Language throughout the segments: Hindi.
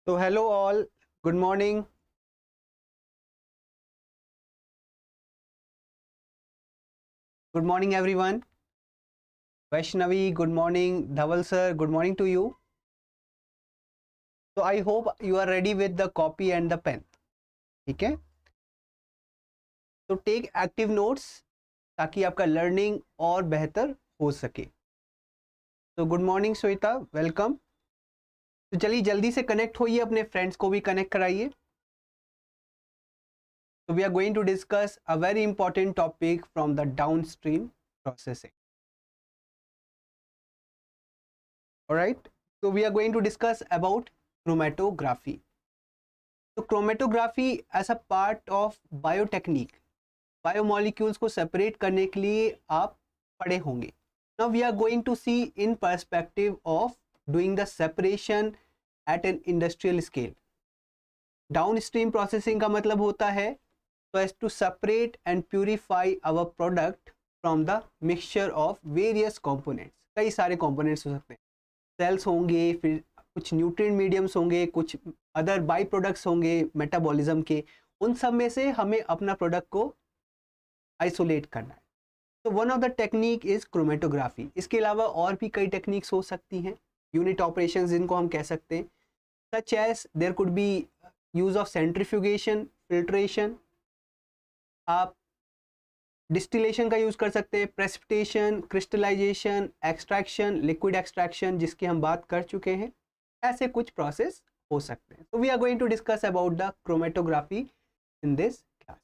So hello all, good morning. Good morning everyone. Vaishnavi, good morning. Dhaval sir, good morning to you. So I hope you are ready with the copy and the pen. ठीक है? So take active notes ताकि आपका learning और बेहतर हो सके. So good morning Shweta, welcome. तो चलिए जल्दी से कनेक्ट होइए, अपने फ्रेंड्स को भी कनेक्ट कराइए. So we are going to discuss a very important topic from the downstream processing. Alright, so we are going to discuss about chromatography. So chromatography as a part of biotechnique, biomolecules को सेपरेट करने के लिए आप पढ़े होंगे. Now we are going to see in perspective of doing the separation at an industrial scale. Downstream processing का मतलब होता है so as to separate and purify our product from the mixture of various components. कई सारे components हो सकते हैं, सेल्स होंगे, फिर कुछ न्यूट्रिएंट मीडियम्स होंगे, कुछ अदर बाई प्रोडक्ट्स होंगे मेटाबॉलिज्म के. उन सब में से हमें अपना प्रोडक्ट को आइसोलेट करना है. तो one of the technique is chromatography. इसके अलावा और भी कई टेक्निक्स हो सकती हैं, यूनिट ऑपरेशंस जिनको हम कह सकते हैं, such as there could be use of centrifugation, filtration. आप डिस्टिलेशन का यूज कर सकते हैं, precipitation, crystallization, extraction, liquid extraction जिसकी हम बात कर चुके हैं. ऐसे कुछ प्रोसेस हो सकते हैं. तो we are going to discuss about the chromatography in this class.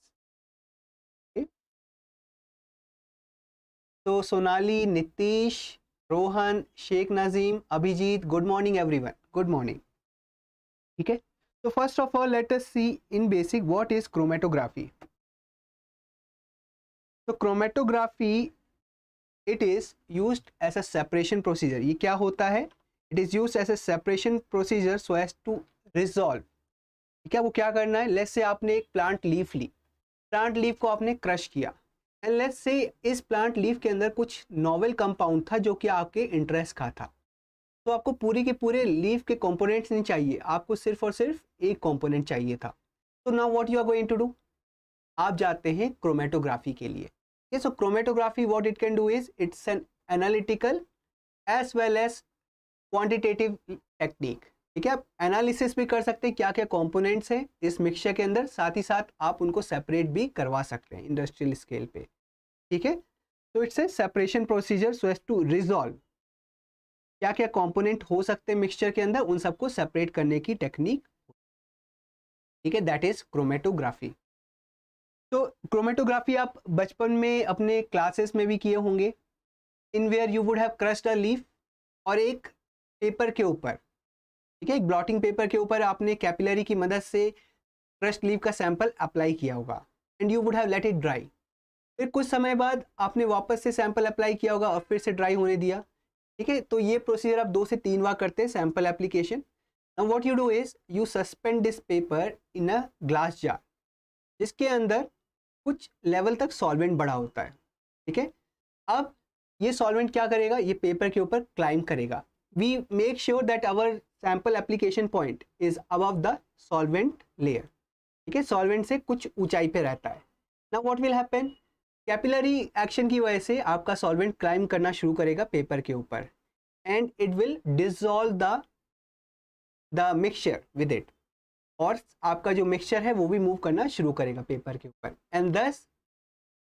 तो Sonali, Nitish, Rohan, Sheikh Najeem, Abhijit, good morning everyone. Good morning. ठीक है, तो first of all let us see in basic what is chromatography. तो chromatography it is used as a separation procedure. ये क्या होता है? It is used as a separation procedure so as to resolve. ठीक है, वो क्या करना है? लेट्स से आपने एक प्लांट लीफ ली, प्लांट लीफ को आपने क्रश किया, एंड लेट्स से इस प्लांट लीफ के अंदर कुछ नॉवेल कंपाउंड था जो कि आपके इंटरेस्ट का था. तो आपको पूरे के पूरे लीफ के कंपोनेंट्स नहीं चाहिए, आपको सिर्फ और सिर्फ एक कंपोनेंट चाहिए था. तो now what you are going to do, आप जाते हैं क्रोमेटोग्राफी के लिए. So chromatography what it can do is it's an analytical as well as quantitative technique. ठीक है, आप एनालिसिस भी कर सकते हैं क्या क्या कंपोनेंट्स हैं इस मिक्सचर के अंदर, साथ ही साथ आप उनको सेपरेट भी करवा सकते हैं इंडस्ट्रियल स्केल पे. ठीक है, तो it's a separation procedure so as to resolve. क्या क्या कंपोनेंट हो सकते हैं मिक्सचर के अंदर, उन सबको सेपरेट करने की टेक्निक. ठीक है, दैट इज क्रोमेटोग्राफी. तो क्रोमेटोग्राफी आप बचपन में अपने क्लासेस में भी किए होंगे, in where you would have crushed a leaf, और एक पेपर के ऊपर, ठीक है, एक ब्लॉटिंग पेपर के ऊपर आपने कैपिलरी की मदद से क्रश्ड लीफ का सैंपल अप्लाई किया होगा, and you would have let it dry. फिर कुछ समय बाद आपने वापस से सैंपल अप्लाई किया होगा और फिर से ड्राई होने दिया. ठीक है, तो ये प्रोसीजर आप 2 से 3 बार करते हैं sample application. Now what you do is you suspend this paper in a glass jar, जिसके अंदर कुछ लेवल तक सॉल्वेंट बड़ा होता है. ठीक है, अब ये सॉल्वेंट क्या करेगा, ये पेपर के ऊपर क्लाइंब करेगा. We make sure that our sample application point is above the solvent layer. ठीक है, सॉल्वेंट से कुछ ऊंचाई पे रहता है. Now what will happen, capillary action की वजह से आपका सॉल्वेंट क्लाइंब करना शुरू करेगा पेपर के ऊपर, and it will dissolve the mixture with it, और आपका जो मिक्सचर है वो भी मूव करना शुरू करेगा पेपर के ऊपर. एंड दस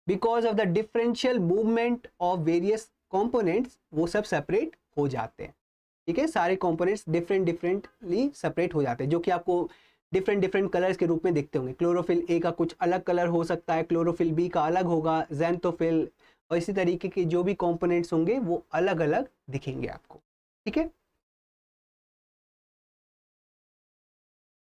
because of the differential movement of various components वो सब सेपरेट हो जाते हैं. ठीक है, सारे कंपोनेंट्स डिफरेंटली सेपरेट हो जाते हैं, जो कि आपको डिफरेंट कलर्स के रूप में दिखते होंगे. क्लोरोफिल ए का कुछ अलग कलर हो सकता है, क्लोरोफिल बी का अलग होगा, ज़ैंथोफिल, और इसी तरीके के जो भी कंपोनेंट्स होंगे वो अलग अलग दिखेंगे आपको. ठीक है,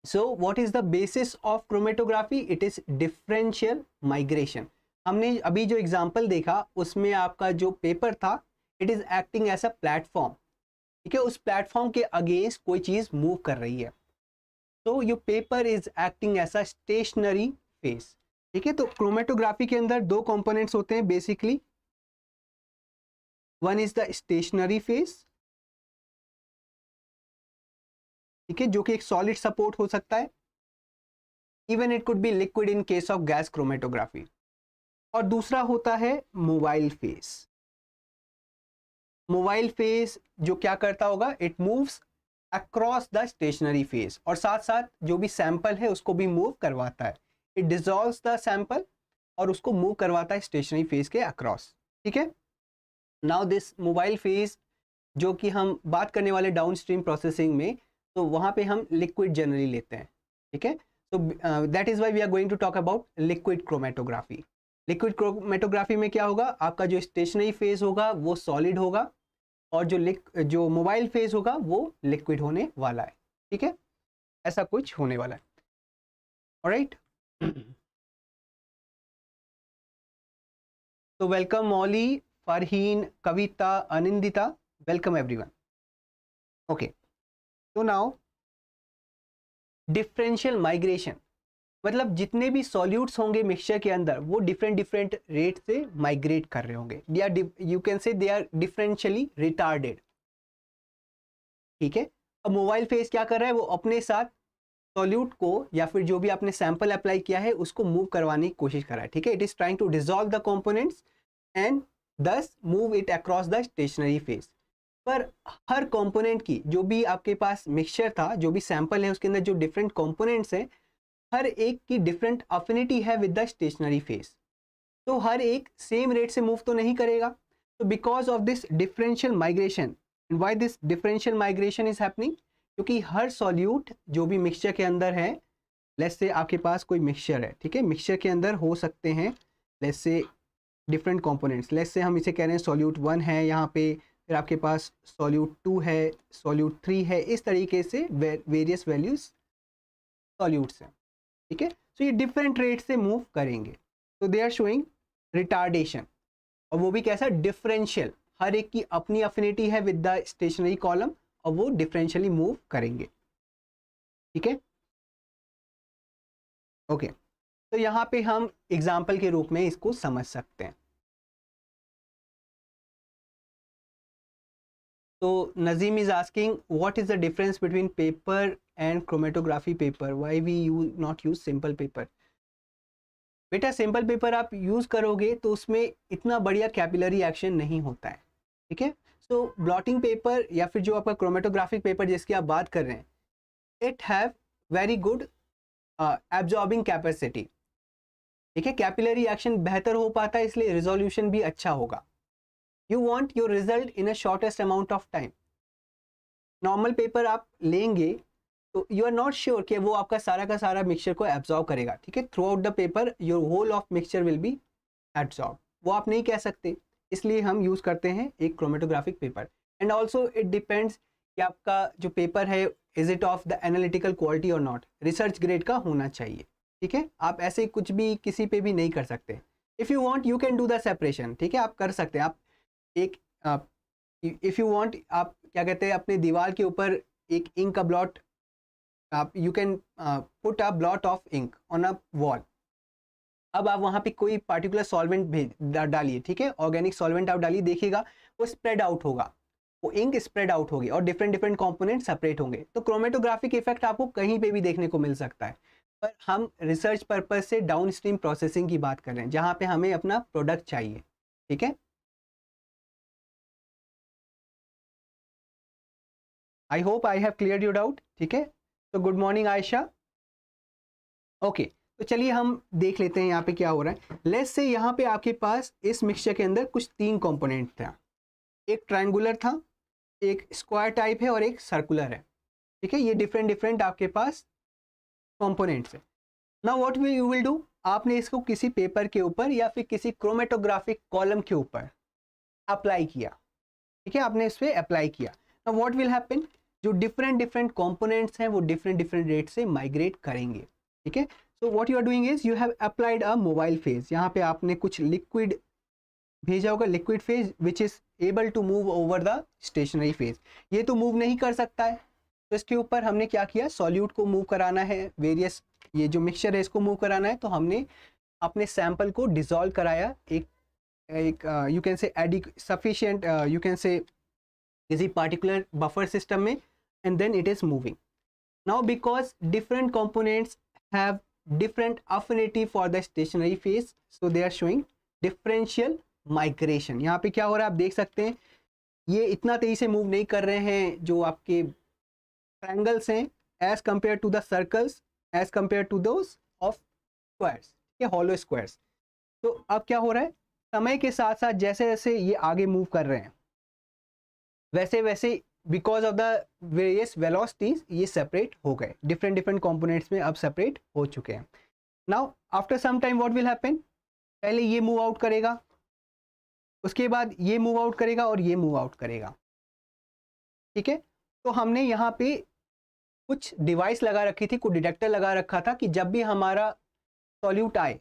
so what is the basis of chromatography, it is differential migration. हमने अभी जो एग्जांपल देखा उसमें आपका जो पेपर था, it is acting as a platform. ठीक है, उस प्लेटफॉर्म के अगेंस्ट कोई चीज मूव कर रही है, तो your paper is acting as a stationary phase. ठीक है, तो क्रोमेटोग्राफी के अंदर 2 कंपोनेंट्स होते हैं basically. One is the stationary phase ठीक है, जो कि एक सॉलिड सपोर्ट हो सकता है। Even it could B liquid in case of gas chromatography. और दूसरा होता है मोबाइल फेस। मोबाइल फेस जो क्या करता होगा, it moves across the stationary phase, और साथ साथ जो भी सैंपल है उसको भी मूव करवाता है। इट डिजॉल्व्स द सैंपल और उसको मूव करवाता है स्टेशनरी फेस के अक्रॉस। ठीक है, नाउ दिस मोबाइल फेस जो कि हम बात करने वाले डाउन स्ट्रीम प्रोसेसिंग में, तो वहाँ पे हम लिक्विड जनरली लेते हैं। ठीक है, so that is why we are going to talk about liquid chromatography. Liquid chromatography में क्या होगा, आपका जो स्टेशनरी फेज होगा वो सॉलिड होगा, और जो मोबाइल फेज होगा वो लिक्विड होने वाला है। ठीक है, ऐसा कुछ होने वाला है। ऑलराइट, तो वेलकम मौली, फरहीन, कविता, अनिंदिता, वेलकम एवरीवन। ओके, तो नाउ डिफरेंशियल माइग्रेशन, मतलब जितने भी सॉल्यूट्स होंगे मिक्सचर के अंदर वो डिफरेंट डिफरेंट रेट से माइग्रेट कर रहे होंगे, दे आर, यू कैन से दे आर डिफरेंशियली रिटार्डेड। ठीक है, अब मोबाइल फेज क्या कर रहा है, वो अपने साथ सॉल्यूट को या फिर जो भी आपने सैंपल अप्लाई किया है उसको मूव करवाने की कोशिश कर रहा है। ठीक है, it is trying to dissolve the components and thus move it across the stationary phase. पर हर कंपोनेंट की, जो भी आपके पास मिक्सचर था, जो भी सैंपल है उसके अंदर जो डिफरेंट कंपोनेंट्स हैं, हर एक की डिफरेंट अफिनिटी है विद द स्टेशनरी फेज, तो हर एक सेम रेट से मूव तो नहीं करेगा। तो because of this differential migration, why this differential migration is happening, क्योंकि हर सॉल्यूट जो भी मिक्सचर के अंदर है, लेट्स से आपके पास कोई मिक्सचर है, ठीक है, मिक्सचर के अंदर हो सकते हैं लेट्स से डिफरेंट कंपोनेंट्स, लेट्स से हम इसे कह रहे हैं सॉल्यूट 1 है यहाँ पे, फिर आपके पास सॉल्यूट 2 है, सॉल्यूट 3 है, इस तरीके से वेरियस वैल्यूज सॉल्यूट्स हैं। ठीक है, तो ये डिफरेंट रेट से मूव करेंगे, तो दे आर शोइंग रिटार्डेशन, और वो भी कैसा, डिफरेंशियल, हर एक की अपनी अफिनिटी है विद द स्टेशनरी कॉलम और वो डिफरेंशियली मूव करेंगे। ठीक है, ओके, तो यहाँ पे हम एग्जाम्पल के रूप में इसको समझ सकते हैं। तो Nazim is asking what is the difference between paper and chromatography paper, why we use not use simple paper. बेटा सिंपल पेपर आप यूज करोगे तो उसमें इतना बढ़िया कैपिलरी एक्शन नहीं होता है। ठीक है, सो ब्लॉटिंग पेपर या फिर जो आपका क्रोमेटोग्राफिक पेपर जिसकी आप बात कर रहे हैं, it have very good absorbing capacity. ठीक है, कैपिलरी एक्शन बेहतर हो पाता है, इसलिए रिजोल्यूशन भी अच्छा होगा। You want your result in a shortest amount of time. Normal paper आप लेंगे तो यू आर नॉट श्योर कि वो आपका सारा का सारा मिक्सचर को एब्जॉर्ब करेगा। ठीक है, throughout the paper your whole of mixture will be absorb, वो आप नहीं कह सकते, इसलिए हम यूज करते हैं एक chromatographic paper. And also it depends कि आपका जो पेपर है is it of the analytical quality और नॉट, रिसर्च ग्रेड का होना चाहिए। ठीक है, आप ऐसे कुछ भी किसी पे भी नहीं कर सकते। If you want you can do the separation. ठीक है, आप कर सकते हैं, आप एक इफ़ यू वांट, आप क्या कहते हैं, अपने दीवार के ऊपर एक इंक का ब्लॉट, आप you can put a blot of ink on a wall. अब आप वहाँ पे कोई पार्टिकुलर सॉल्वेंट डालिए, ठीक है, ऑर्गेनिक सॉल्वेंट आप डालिए, देखिएगा वो स्प्रेड आउट होगा, वो इंक स्प्रेड आउट होगी और डिफरेंट डिफरेंट कंपोनेंट सेपरेट होंगे। तो क्रोमेटोग्राफिक इफेक्ट आपको कहीं पे भी देखने को मिल सकता है, पर हम रिसर्च पर्पज से डाउन स्ट्रीम प्रोसेसिंग की बात कर रहे हैं, जहाँ पे हमें अपना प्रोडक्ट चाहिए। ठीक है, I hope I have clear your doubt. ठीक है, तो गुड मॉर्निंग आयशा। ओके, तो चलिए हम देख लेते हैं यहाँ पे क्या हो रहा है। लेट्स से यहाँ पे आपके पास इस मिक्सचर के अंदर कुछ 3 कंपोनेंट था, एक ट्रायंगुलर था, एक स्क्वायर टाइप है और एक सर्कुलर है। ठीक है, ये डिफरेंट डिफरेंट आपके पास कंपोनेंट्स है। Now what you will do, आपने इसको किसी पेपर के ऊपर या फिर किसी क्रोमेटोग्राफिक कॉलम के ऊपर अप्लाई किया। ठीक है, आपने इस पर अप्लाई किया। नाउ व्हाट विल हैपन, जो डिफरेंट डिफरेंट कंपोनेंट्स हैं वो डिफरेंट डिफरेंट रेट से माइग्रेट करेंगे। ठीक है, so what you are doing is you have applied a mobile phase, यहाँ पे आपने कुछ लिक्विड भेजा होगा, liquid phase which is able to move over the stationary phase. ये तो मूव नहीं कर सकता है, तो इसके ऊपर हमने क्या किया, सॉल्यूट को मूव कराना है, वेरियस ये जो मिक्सचर है इसको मूव कराना है, तो हमने अपने सैंपल को डिसॉल्व कराया एक you can say sufficient you can say किसी पार्टिकुलर बफर सिस्टम में, and then it is moving. Now because different components have different affinity for the stationary phase, so they are showing differential migration. यहाँ पे क्या हो रहा है आप देख सकते हैं, ये इतना तेजी से मूव नहीं कर रहे हैं जो आपके ट्रायंगल्स हैं as compare to the circles, as compare to those of squares, ये हॉलो स्क्वायर्स. तो अब क्या हो रहा है, समय के साथ साथ जैसे जैसे ये आगे मूव कर रहे हैं वैसे वैसे because of the various velocities ये सेपरेट हो गए, डिफरेंट डिफरेंट कंपोनेंट्स में अब सेपरेट हो चुके हैं. Now after some time what will happen, पहले ये मूव आउट करेगा, उसके बाद ये मूव आउट करेगा और ये मूव आउट करेगा. ठीक है, तो हमने यहाँ पे कुछ डिवाइस लगा रखी थी, कुछ डिटेक्टर लगा रखा था कि जब भी हमारा सॉल्यूट आए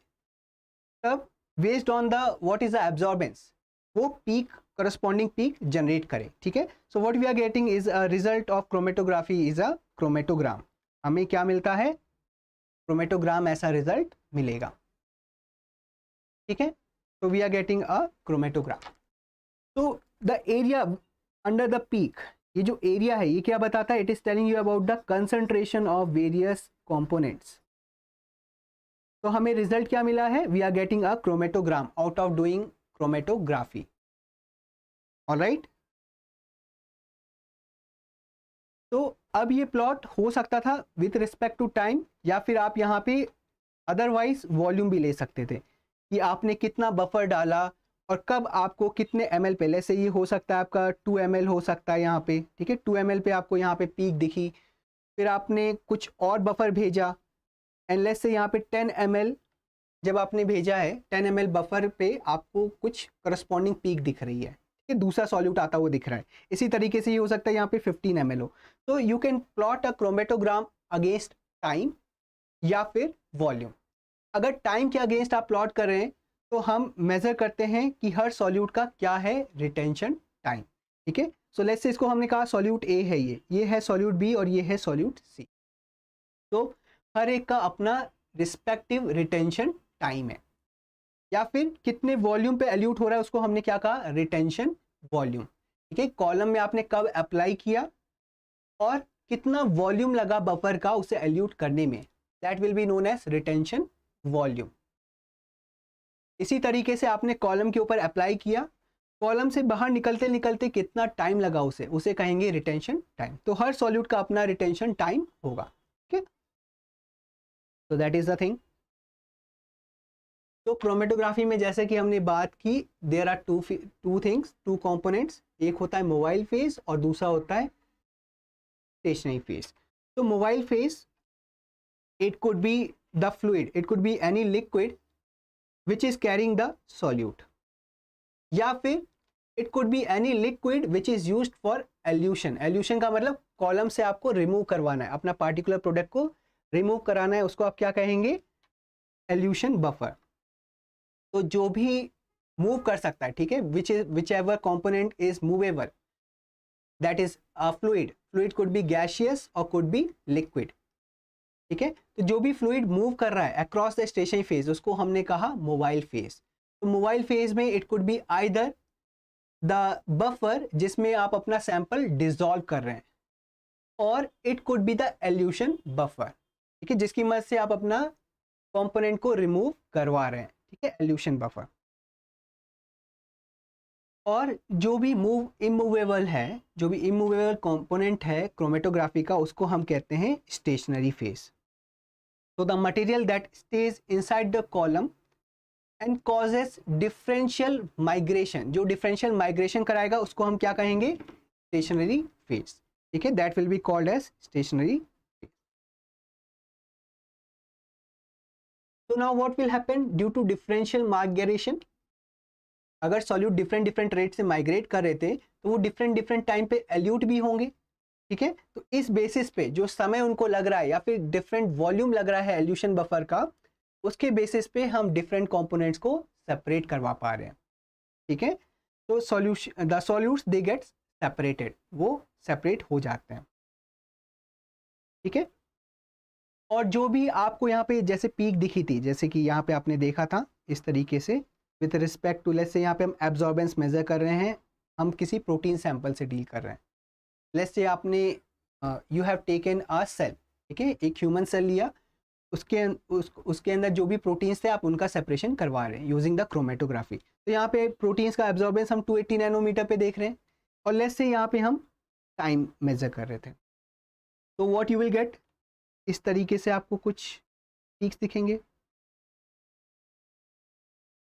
तब based on the what is the absorbance वो पीक, करस्पॉन्डिंग पीक जनरेट करे. ठीक है, so what we are getting is a result of chromatography is a chromatogram. हमें क्या मिलता है, क्रोमेटोग्राम ऐसा रिजल्ट मिलेगा. ठीक है, तो we are getting a chromatogram. तो the area under the peak, ये जो एरिया है ये क्या बताता है, it is telling you about the concentration of various components. तो हमें रिजल्ट क्या मिला है, we are getting a chromatogram out of doing chromatography. Alright, तो अब ये प्लॉट हो सकता था विथ रिस्पेक्ट टू टाइम, या फिर आप यहाँ पे अदरवाइज वॉल्यूम भी ले सकते थे कि आपने कितना बफर डाला और कब आपको कितने ml पे, से ये हो सकता है आपका 2 ml हो सकता है यहाँ पे. ठीक है, 2 ml पे आपको यहाँ पे पीक दिखी, फिर आपने कुछ और बफर भेजा एंड लेस से यहाँ पे 10 ml जब आपने भेजा है 10 ml बफर पे आपको कुछ करस्पॉन्डिंग पीक दिख रही है. ठीक है, दूसरा सॉल्यूट आता हुआ दिख रहा है. इसी तरीके से ये हो सकता है यहाँ पे 15 ml हो. तो you can plot a chromatogram against time या फिर वॉल्यूम. अगर टाइम के अगेंस्ट आप प्लॉट कर रहे हैं तो हम मेजर करते हैं कि हर सॉल्यूट का क्या है रिटेंशन टाइम. ठीक है, सो लेट्स से इसको हमने कहा सॉल्यूट ए है, ये है सॉल्यूट बी और ये है सॉल्यूट सी. तो हर एक का अपना रिस्पेक्टिव रिटेंशन टाइम है, या फिर कितने वॉल्यूम पे एल्यूट हो रहा है उसको हमने क्या कहा, रिटेंशन वॉल्यूम. ठीक है, कॉलम में आपने कब अप्लाई किया और कितना वॉल्यूम लगा बफर का उसे एल्यूट करने में, that will be known as retention volume. इसी तरीके से आपने कॉलम के ऊपर अप्लाई किया, कॉलम से बाहर निकलते निकलते कितना टाइम लगा उसे कहेंगे रिटेंशन टाइम. तो हर सॉल्यूट का अपना रिटेंशन टाइम होगा. ठीक है, तो दैट इज द थिंग. तो क्रोमेटोग्राफी में जैसे कि हमने बात की, there are two things, two components, एक होता है मोबाइल फेज और दूसरा होता है स्टेशनरी फेज. तो mobile phase it could be the fluid, it could be any liquid which is carrying the solute, या फिर it could be any liquid which is used for elution. elution का मतलब कॉलम से आपको रिमूव करवाना है, अपना पार्टिकुलर प्रोडक्ट को रिमूव कराना है, उसको आप क्या कहेंगे, एल्यूशन बफर. तो जो भी मूव कर सकता है, ठीक है, which ever component is movable, that is a fluid. Fluid could be gaseous और कुड बी लिक्विड. ठीक है, तो जो भी फ्लूइड मूव कर रहा है अक्रॉस द स्टेशनरी फेज उसको हमने कहा मोबाइल फेज. तो मोबाइल फेज में it could be either the buffer जिसमें आप अपना सैंपल डिसॉल्व कर रहे हैं, और it could be the elution buffer. ठीक है, जिसकी मदद से आप अपना कंपोनेंट को रिमूव करवा रहे हैं. ठीक है, एल्यूशन बफर. और जो भी इमूवेबल है, जो भी इमूवेबल कंपोनेंट है क्रोमेटोग्राफी का, उसको हम कहते हैं stationary phase. So the material that stays inside the column and causes differential migration, जो differential migration कराएगा उसको हम क्या कहेंगे, stationary phase. ठीक है, that will be called as stationary phase. So now what will happen due to differential migration? अगर solute different rate से migrate कर रहे थे तो वो different time पे elute भी होंगे. ठीक है, तो इस बेसिस पे जो समय उनको लग रहा है या फिर डिफरेंट वॉल्यूम लग रहा है एल्यूशन बफर का, उसके बेसिस पे हम डिफरेंट कंपोनेंट्स को सेपरेट करवा पा रहे हैं. ठीक है, तो solution, the solutes they get separated, वो सेपरेट हो जाते हैं. ठीक है, और जो भी आपको यहाँ पे जैसे पीक दिखी थी, जैसे कि यहाँ पे आपने देखा था इस तरीके से, with respect to, let's say यहाँ पे हम एब्जॉर्बेंस मेजर कर रहे हैं, हम किसी प्रोटीन सैंपल से डील कर रहे हैं. लेट्स से आपने you have taken a cell, ठीक है, एक ह्यूमन सेल लिया, उसके अंदर जो भी प्रोटीन्स थे आप उनका सेपरेशन करवा रहे हैं यूजिंग द क्रोमेटोग्राफी। तो यहाँ पे प्रोटीन्स का एब्जॉर्बेंस हम 280 नैनोमीटर पे देख रहे हैं, और लेट्स से यहाँ पे हम टाइम मेजर कर रहे थे। तो व्हाट यू विल गेट, इस तरीके से आपको कुछ पीक्स दिखेंगे।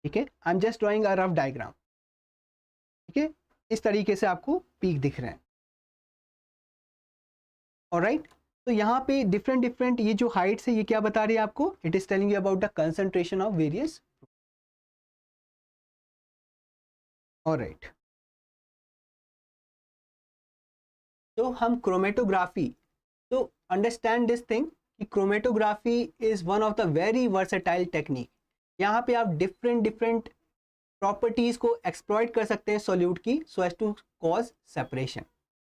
ठीक है, I am just drawing a rough diagram. ठीक है, इस तरीके से आपको पीक दिख रहे हैं। ऑलराइट, तो यहाँ पे डिफरेंट ये जो हाइट्स है ये क्या बता रही है आपको, it is telling you about the concentration of various. Alright, तो हम क्रोमेटोग्राफी, तो अंडरस्टैंड दिस थिंग कि chromatography is one of the very versatile technique. यहाँ पे आप डिफरेंट प्रॉपर्टीज को एक्सप्लॉइट कर सकते हैं सॉल्यूट की, so as to cause separation.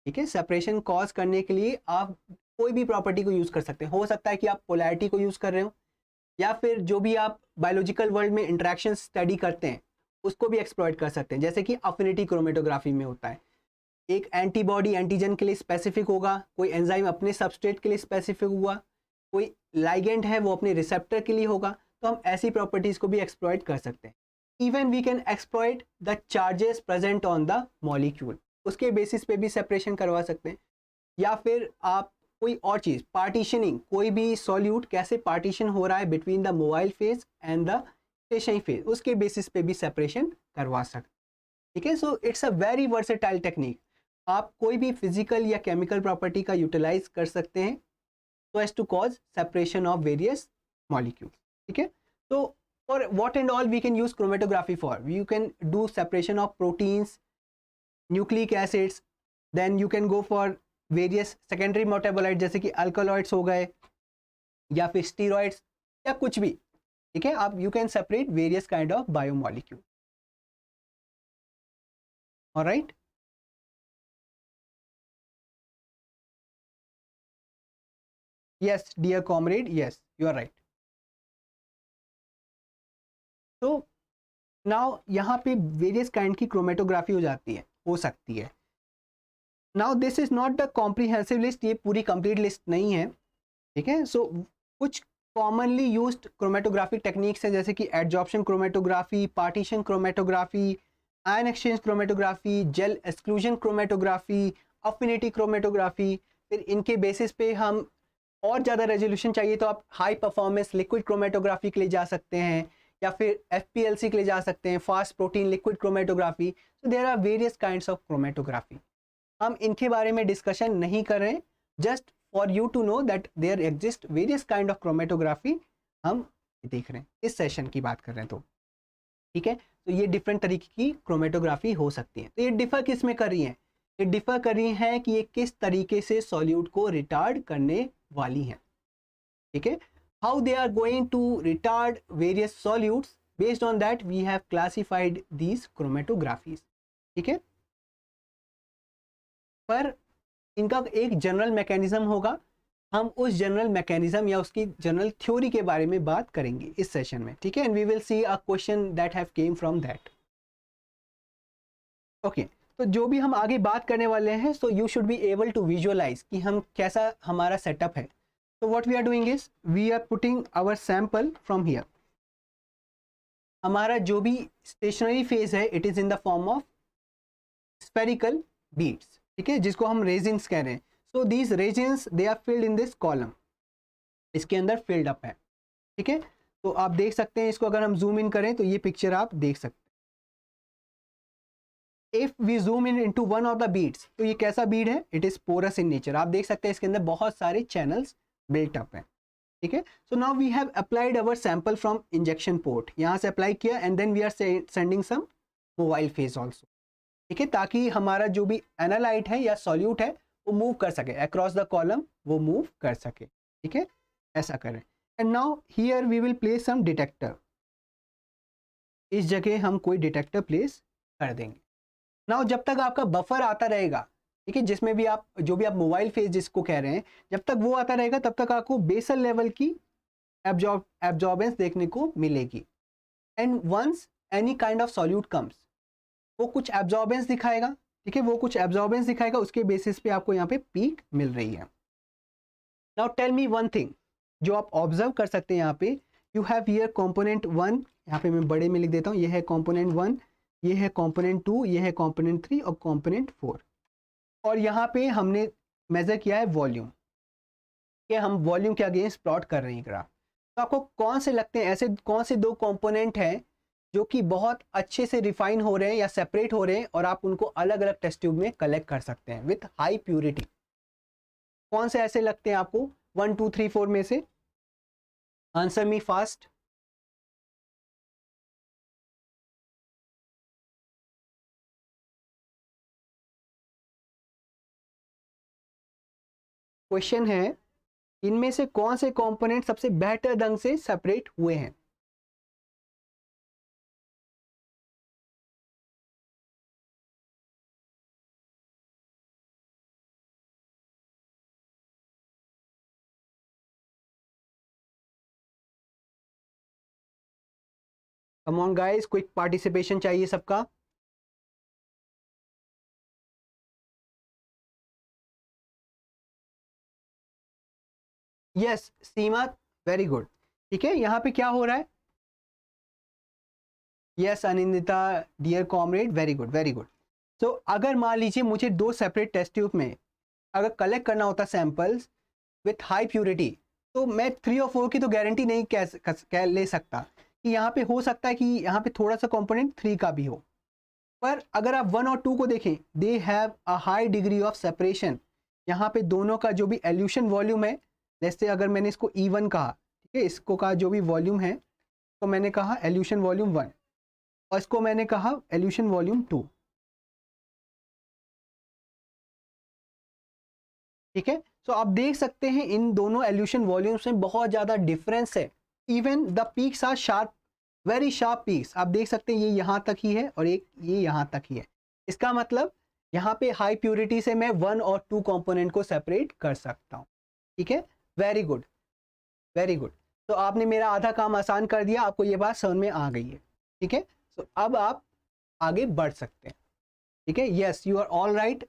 ठीक है, सेपरेशन कॉज करने के लिए आप कोई भी प्रॉपर्टी को यूज कर सकते हैं। हो सकता है कि आप पोलैरिटी को यूज कर रहे हो, या फिर जो भी आप बायोलॉजिकल वर्ल्ड में इंटरेक्शन स्टडी करते हैं उसको भी एक्सप्लॉइट कर सकते हैं। जैसे कि अफिनिटी क्रोमेटोग्राफी में होता है, एक एंटीबॉडी एंटीजन के लिए स्पेसिफिक होगा, कोई एंजाइम अपने सबस्ट्रेट के लिए स्पेसिफिक हुआ, कोई लाइगेंड है वो अपने रिसेप्टर के लिए होगा, तो हम ऐसी प्रॉपर्टीज को भी एक्सप्लॉइट कर सकते हैं। Even we can exploit the charges present on the molecule, उसके बेसिस पे भी सेपरेशन करवा सकते हैं। या फिर आप कोई और चीज़, पार्टीशनिंग, कोई भी सॉल्यूट कैसे पार्टीशन हो रहा है between the mobile phase and the stationary phase, उसके बेसिस पे भी सेपरेशन करवा सकते हैं। ठीक है, so it's a very versatile technique. आप कोई भी फिजिकल या केमिकल प्रॉपर्टी का यूटिलाइज कर सकते हैं so as to cause separation of various molecules. ठीक है, तो for what and all we can use chromatography for, you can do separation of proteins, nucleic acids, then you can go for various secondary metabolites जैसे कि alkaloids हो गए या फिर steroids या कुछ भी। ठीक है, आप you can separate various kind of biomolecule. All right, yes dear comrade, yes you are right. तो नाउ यहाँ पे वेरियस काइंड की क्रोमेटोग्राफी हो जाती है, हो सकती है। Now this is not the comprehensive list, ये पूरी कंप्लीट लिस्ट नहीं है। ठीक है, सो कुछ कॉमनली यूज्ड क्रोमेटोग्राफिक टेक्निक्स हैं जैसे कि adsorption chromatography, partition chromatography, ion exchange chromatography, gel exclusion chromatography, affinity chromatography. फिर इनके बेसिस पे हम और ज़्यादा रेजोल्यूशन चाहिए तो आप हाई परफॉर्मेंस लिक्विड क्रोमेटोग्राफी के लिए जा सकते हैं, या फिर FPLC के लिए जा सकते हैं, fast protein liquid chromatography. So there are various kinds of chromatography. हम इनके बारे में डिस्कशन नहीं कर रहे हैं, just for you to know that there exist various kind of chromatography हम देख रहे हैं, इस सेशन की बात कर रहे हैं। तो ठीक है, तो ये डिफरेंट तरीके की क्रोमेटोग्राफी हो सकती है। तो ये डिफर किस में कर रही है, ये डिफर कर रही है कि ये किस तरीके से सॉल्यूट को रिटार्ड करने वाली हैं। ठीक है, how they are going to retard various solutes, based on that we have classified these chromatographies. ठीक है, पर इनका एक जनरल मैकेनिज्म होगा, हम उस जनरल मैकेनिज्म या उसकी जनरल थ्योरी के बारे में बात करेंगे इस सेशन में। ठीक है, and we will see a question that have come from that. Okay, तो जो भी हम आगे बात करने वाले हैं, so you should be able to visualise कि हम कैसा हमारा सेटअप है। So what we are doing is we are putting our sample from here. हमारा जो भी स्टेशनरी फेज है it is in the form of spherical beads. ठीक है, जिसको हम रेजिन्स कह रहे हैं। So these resins they are filled in this column, इसके अंदर फिल्ड अप है। ठीक है, तो आप देख सकते हैं इसको, अगर हम जूम इन करें तो ये पिक्चर आप देख सकते हैं। If we zoom in into one of the beads, तो ये कैसा बीड है, it is porous in nature. आप देख सकते हैं इसके अंदर बहुत सारे चैनल्स बिल्ट अप है। ठीक है, so now we have applied our sample from injection port, यहाँ से अप्लाई किया and then we are sending some mobile phase also. ठीक है, ताकि हमारा जो भी एनालाइट है या सॉल्यूट है वो मूव कर सके अक्रॉस द कॉलम, वो मूव कर सके। ठीक है, ऐसा करें। And now here we will place some detector, इस जगह हम कोई डिटेक्टर प्लेस कर देंगे। नाउ जब तक आपका बफर आता रहेगा, ठीक है, जिसमें भी आप जो भी आप मोबाइल फेज जिसको कह रहे हैं, जब तक वो आता रहेगा तब तक आपको बेसल लेवल की एब्जॉर्बेंस देखने को मिलेगी। And once any kind of solute comes, वो कुछ एब्जॉर्बेंस दिखाएगा। ठीक है, वो कुछ एब्जॉर्बेंस दिखाएगा, उसके बेसिस पे आपको यहाँ पे पीक मिल रही है। Now tell me one thing, जो आप ऑब्जर्व कर सकते हैं यहाँ पे, यू हैव हियर कंपोनेंट 1, यहाँ पे मैं बड़े में लिख देता हूँ, ये है कंपोनेंट 1, ये है कंपोनेंट 2, ये है कंपोनेंट 3 और कंपोनेंट 4। और यहाँ पे हमने मेजर किया है वॉल्यूम, कि हम वॉल्यूम के अगेंस्ट प्लॉट कर रहे हैं ग्राफ। तो आपको कौन से लगते हैं, ऐसे कौन से दो कंपोनेंट हैं जो कि बहुत अच्छे से रिफाइन हो रहे हैं या सेपरेट हो रहे हैं और आप उनको अलग अलग टेस्ट ट्यूब में कलेक्ट कर सकते हैं विथ हाई प्यूरिटी? कौन से ऐसे लगते हैं आपको 1 2 3 4 में से? Answer me fast. क्वेश्चन है, इनमें से कौन से कंपोनेंट सबसे बेहतर ढंग से सेपरेट हुए हैं? Come on guys, quick participation चाहिए सबका। Yes Seema, very good. ठीक है, यहाँ पे क्या हो रहा है? Yes Anindita, dear comrade, very good very good. तो अगर मान लीजिए मुझे दो सेपरेट टेस्ट ट्यूब में अगर कलेक्ट करना होता सैंपल्स विथ हाई प्योरिटी, तो मैं 3 और 4 की तो गारंटी नहीं कह ले सकता कि यहाँ पे हो सकता है कि यहाँ पे थोड़ा सा कंपोनेंट 3 का भी हो। पर अगर आप 1 और 2 को देखें, they have a high degree of separation. यहाँ पे दोनों का जो भी एल्यूशन वॉल्यूम है, जैसे अगर मैंने इसको E1 कहा, ठीक है, इसको का जो भी वॉल्यूम है तो मैंने कहा एल्यूशन वॉल्यूम 1 और इसको मैंने कहा एल्यूशन वॉल्यूम 2। ठीक है, तो आप देख सकते हैं इन दोनों एल्यूशन वॉल्यूम्स में बहुत ज़्यादा डिफरेंस है। Even the peaks are sharp, very sharp peaks. आप देख सकते हैं ये यहाँ तक ही है और एक ये यहाँ तक ही है। इसका मतलब यहाँ पे हाई प्योरिटी से मैं 1 और 2 कंपोनेंट को सेपरेट कर सकता हूँ। ठीक है, वेरी गुड वेरी गुड। तो आपने मेरा आधा काम आसान कर दिया, आपको ये बात समझ में आ गई है। ठीक है, तो अब आप आगे बढ़ सकते हैं। ठीक है, yes you are all right.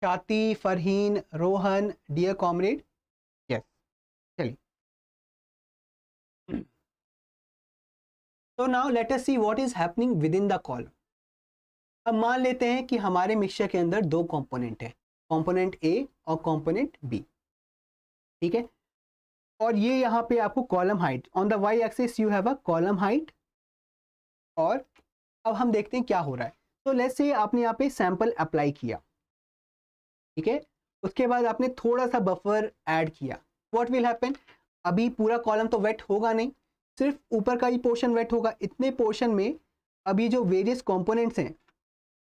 Shati, Farheen, Rohan, dear comrade, yes. चलिए, तो now let us see what is happening within the column. अब मान लेते हैं कि हमारे मिक्सचर के अंदर दो कंपोनेंट है, कंपोनेंट ए और कंपोनेंट बी। ठीक है, और ये यहाँ पे आपको column height on the Y axis you have a column height. और अब हम देखते हैं क्या हो रहा है। तो लेट्स से आपने यहाँ पे सैंपल अप्लाई किया, ठीक है, उसके बाद आपने थोड़ा सा बफर ऐड किया, व्हाट विल हैपन? अभी पूरा कॉलम तो वेट होगा नहीं, सिर्फ ऊपर का ही पोर्शन वेट होगा। इतने पोर्शन में अभी जो वेरियस कंपोनेंट्स हैं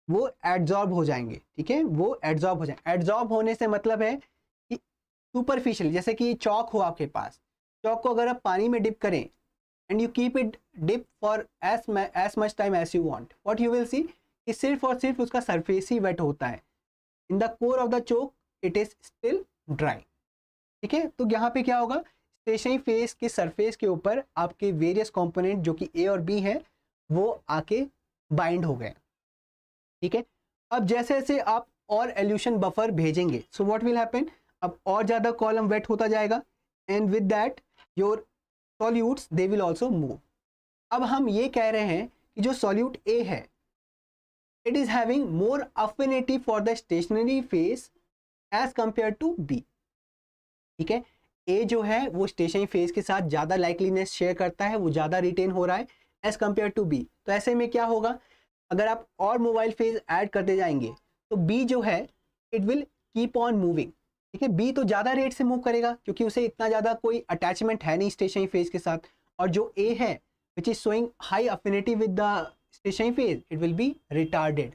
वो एड्जॉर्ब हो जाएंगे। ठीक है, वो एड्जॉर्ब हो जाएंगे। एड्जॉर्ब होने से मतलब है कि सुपरफिशियल, जैसे कि चौक हो आपके पास, चौक को अगर आप पानी में डिप करें and you keep it dip for as much time as you want, what you will see कि सिर्फ और सिर्फ उसका सरफेस ही वेट होता है। In the core of the chalk it is still dry. ठीक है, तो यहाँ पे क्या होगा, स्टेशनरी फेस के सरफेस के ऊपर आपके वेरियस कंपोनेंट जो कि ए और बी है वो आके बाइंड हो गए। ठीक है, अब जैसे जैसे आप और एल्यूशन बफर भेजेंगे, सो व्हाट विल हैपन, अब और ज़्यादा कॉलम वेट होता जाएगा and with that your solutes they will also move. अब हम ये कह रहे हैं कि जो सॉल्यूट ए है it is having more affinity for the stationary phase as compare to B. ठीक है, ए जो है वो स्टेशनरी फेस के साथ ज़्यादा लाइकलीनेस शेयर करता है, वो ज़्यादा रिटेन हो रहा है एज कंपेयर टू बी। तो ऐसे में क्या होगा, अगर आप और मोबाइल फेज ऐड करते जाएंगे तो बी जो है it will keep on moving. ठीक है, बी तो ज़्यादा रेट से मूव करेगा क्योंकि उसे इतना ज़्यादा कोई अटैचमेंट है नहीं स्टेशनरी फेज के साथ। और जो ए है which is showing high affinity with the stationary phase, it will be retarded.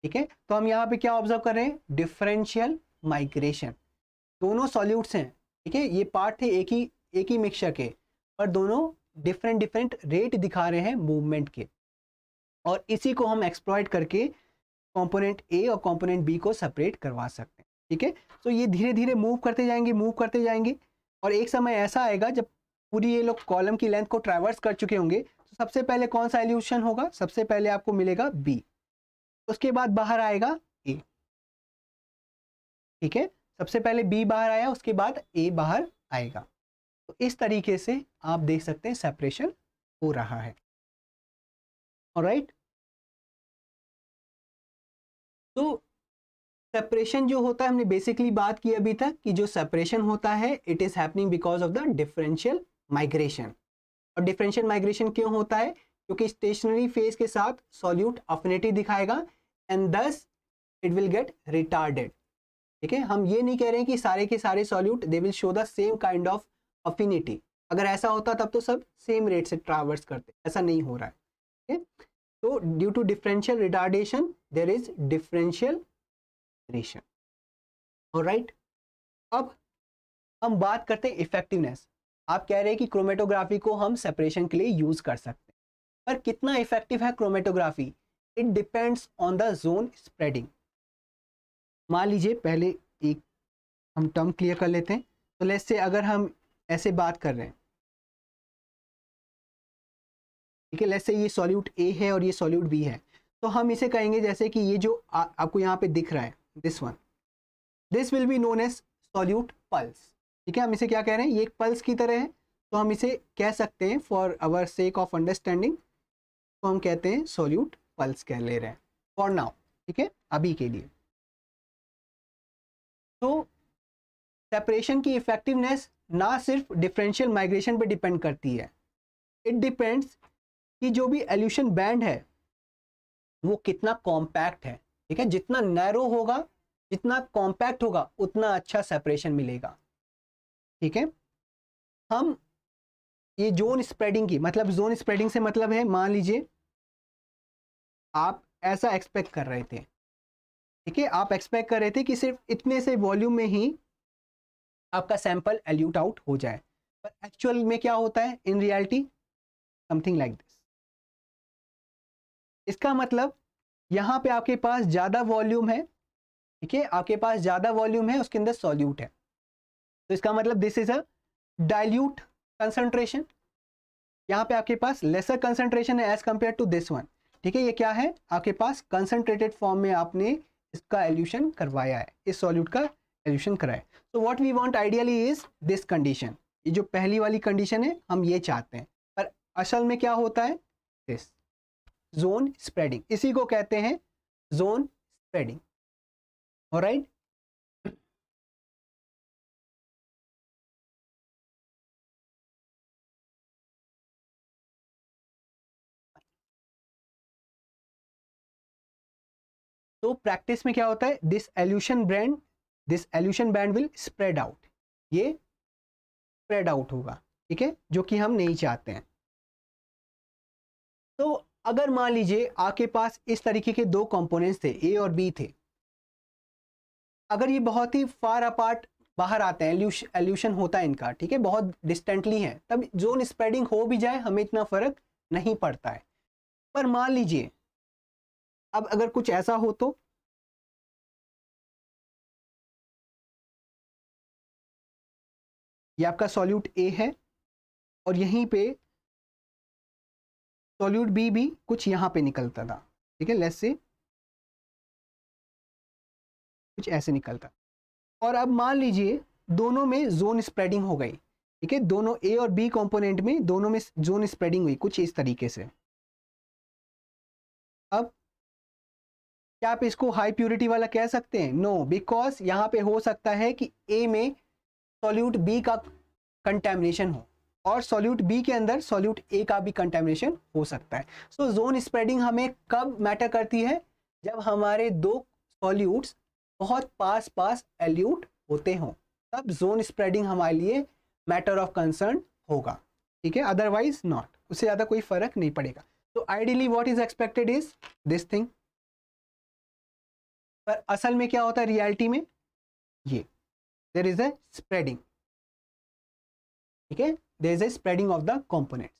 ठीक है, तो हम यहाँ पे क्या ऑब्जर्व कर रहे हैं, डिफरेंशियल माइग्रेशन। दोनों सॉल्यूट्स हैं, ठीक है, ये पार्ट थे एक ही मिक्सचर के, पर दोनों डिफरेंट डिफरेंट रेट दिखा रहे हैं मूवमेंट के। और इसी को हम एक्सप्लॉइट करके कंपोनेंट ए और कंपोनेंट बी को सेपरेट करवा सकते हैं। ठीक है, तो ये धीरे धीरे मूव करते जाएंगे और एक समय ऐसा आएगा जब पूरी ये लोग कॉलम की लेंथ को ट्रैवर्स कर चुके होंगे। तो सबसे पहले कौन सा एल्यूशन होगा, सबसे पहले आपको मिलेगा बी, उसके बाद बाहर आएगा ए। ठीक है, सबसे पहले बी बाहर आया, उसके बाद ए बाहर आएगा। तो इस तरीके से आप देख सकते हैं सेपरेशन हो रहा है। ऑलराइट, तो सेपरेशन जो होता है, हमने बेसिकली बात की अभी तक कि जो सेपरेशन होता है it is happening because of the differential migration. और डिफरेंशियल माइग्रेशन क्यों होता है? क्योंकि स्टेशनरी फेज के साथ सॉल्यूट अफिनिटी दिखाएगा and thus it will get retarded. ठीक है, हम ये नहीं कह रहे हैं कि सारे के सारे solute they will show the same kind of affinity. अगर ऐसा होता तब तो सब सेम रेट से ट्रैवर्स करते, ऐसा नहीं हो रहा है। ठीक है, तो due to differential retardation there is differential ration. Alright, अब हम बात करते हैं इफेक्टिवनेस। आप कह रहे हैं कि क्रोमेटोग्राफी को हम सेपरेशन के लिए यूज कर सकते हैं, पर कितना इफेक्टिव है chromatography? It depends on the zone spreading. मान लीजिए पहले एक हम टर्म क्लियर कर लेते हैं। तो लेट्स से अगर हम ऐसे बात कर रहे हैं, ठीक है, लेट्स से ये सॉल्यूट ए है और ये सॉल्यूट बी है, तो हम इसे कहेंगे जैसे कि ये जो आपको यहाँ पे दिख रहा है this one, this will be known as solute pulse. ठीक है, हम इसे क्या कह रहे हैं? ये एक पल्स की तरह है, तो हम इसे कह सकते हैं for our sake of understanding, तो हम कहते हैं सॉल्यूट पल्स कह ले रहे हैं फॉर नाउ। ठीक है, अभी के लिए। तो सेपरेशन की इफेक्टिवनेस ना सिर्फ डिफरेंशियल माइग्रेशन पे डिपेंड करती है, इट डिपेंड्स कि जो भी एल्यूशन बैंड है वो कितना कॉम्पैक्ट है। ठीक है, जितना नैरो होगा, जितना कॉम्पैक्ट होगा, उतना अच्छा सेपरेशन मिलेगा। ठीक है, हम ये जोन स्प्रेडिंग की, मतलब जोन स्प्रेडिंग से मतलब है, मान लीजिए आप ऐसा एक्सपेक्ट कर रहे थे। ठीक है, आप एक्सपेक्ट कर रहे थे कि सिर्फ इतने से वॉल्यूम में ही आपका सैंपल एल्यूट आउट हो जाए, पर एक्चुअल में क्या होता है? In reality something like this. इसका मतलब यहाँ पे आपके पास ज़्यादा वॉल्यूम है। ठीक है, आपके पास ज़्यादा वॉल्यूम है, उसके अंदर सॉल्यूट है, तो इसका मतलब this is a dilute concentration. यहाँ पे आपके पास लेसर कंसंट्रेशन है as compare to this one. ठीक है, ये क्या है? आपके पास कंसंट्रेटेड फॉर्म में आपने इसका एल्यूशन करवाया है, इस सॉल्यूट का एल्यूशन कराया। तो what we want ideally is this condition. ये जो पहली वाली कंडीशन है हम ये चाहते हैं, पर असल में क्या होता है? दिस जोन स्प्रेडिंग, इसी को कहते हैं जोन स्प्रेडिंग। ऑलराइट, तो प्रैक्टिस में क्या होता है? This elution band will spread out, ये स्प्रेड आउट होगा। ठीक है, जो कि हम नहीं चाहते हैं। तो अगर मान लीजिए आपके पास इस तरीके के दो कंपोनेंट्स थे, ए और बी थे, अगर ये बहुत ही फार अपार्ट बाहर आते हैं, एल्यूशन होता है इनका, ठीक है, बहुत डिस्टेंटली है, तब जोन स्प्रेडिंग हो भी जाए हमें इतना फर्क नहीं पड़ता है। पर मान लीजिए अब अगर कुछ ऐसा हो, तो ये आपका सॉल्यूट ए है और यहीं पे सॉल्यूट बी भी कुछ यहाँ पे निकलता था। ठीक है, लेट्स से कुछ ऐसे निकलता, और अब मान लीजिए दोनों में जोन स्प्रेडिंग हो गई। ठीक है, दोनों ए और बी कंपोनेंट में दोनों में जोन स्प्रेडिंग हुई कुछ इस तरीके से। अब क्या आप इसको हाई प्यूरिटी वाला कह सकते हैं? नो, बिकॉज यहाँ पे हो सकता है कि ए में सॉल्यूट बी का कंटेमिनेशन हो और सॉल्यूट बी के अंदर सॉल्यूट ए का भी कंटेमिनेशन हो सकता है। सो जोन स्प्रेडिंग हमें कब मैटर करती है? जब हमारे दो सॉल्यूट्स बहुत पास पास एल्यूट होते हों, तब जोन स्प्रेडिंग हमारे लिए मैटर ऑफ कंसर्न होगा। ठीक है, अदरवाइज नॉट, उससे ज़्यादा कोई फर्क नहीं पड़ेगा। तो ideally what is expected is this thing, पर असल में क्या होता है रियलिटी में? ये देयर इज अ स्प्रेडिंग। ठीक है, there is a spreading of the components.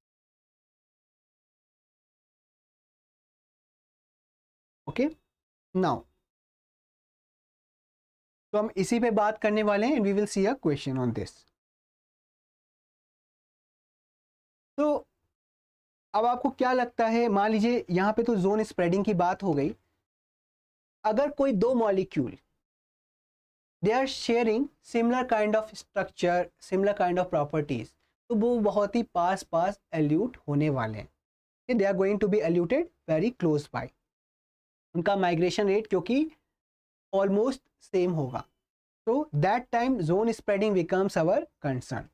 Okay, now तो हम इसी पे बात करने वाले हैं and we will see a question on this. तो अब आपको क्या लगता है? मान लीजिए यहाँ पे तो जोन स्प्रेडिंग की बात हो गई, अगर कोई दो molecule they are sharing similar kind of structure, similar kind of properties, तो वो बहुत ही पास पास एल्यूट होने वाले हैं, they are going to be eluted very close by, उनका माइग्रेशन रेट क्योंकि ऑलमोस्ट सेम होगा, तो that time zone spreading becomes our concern.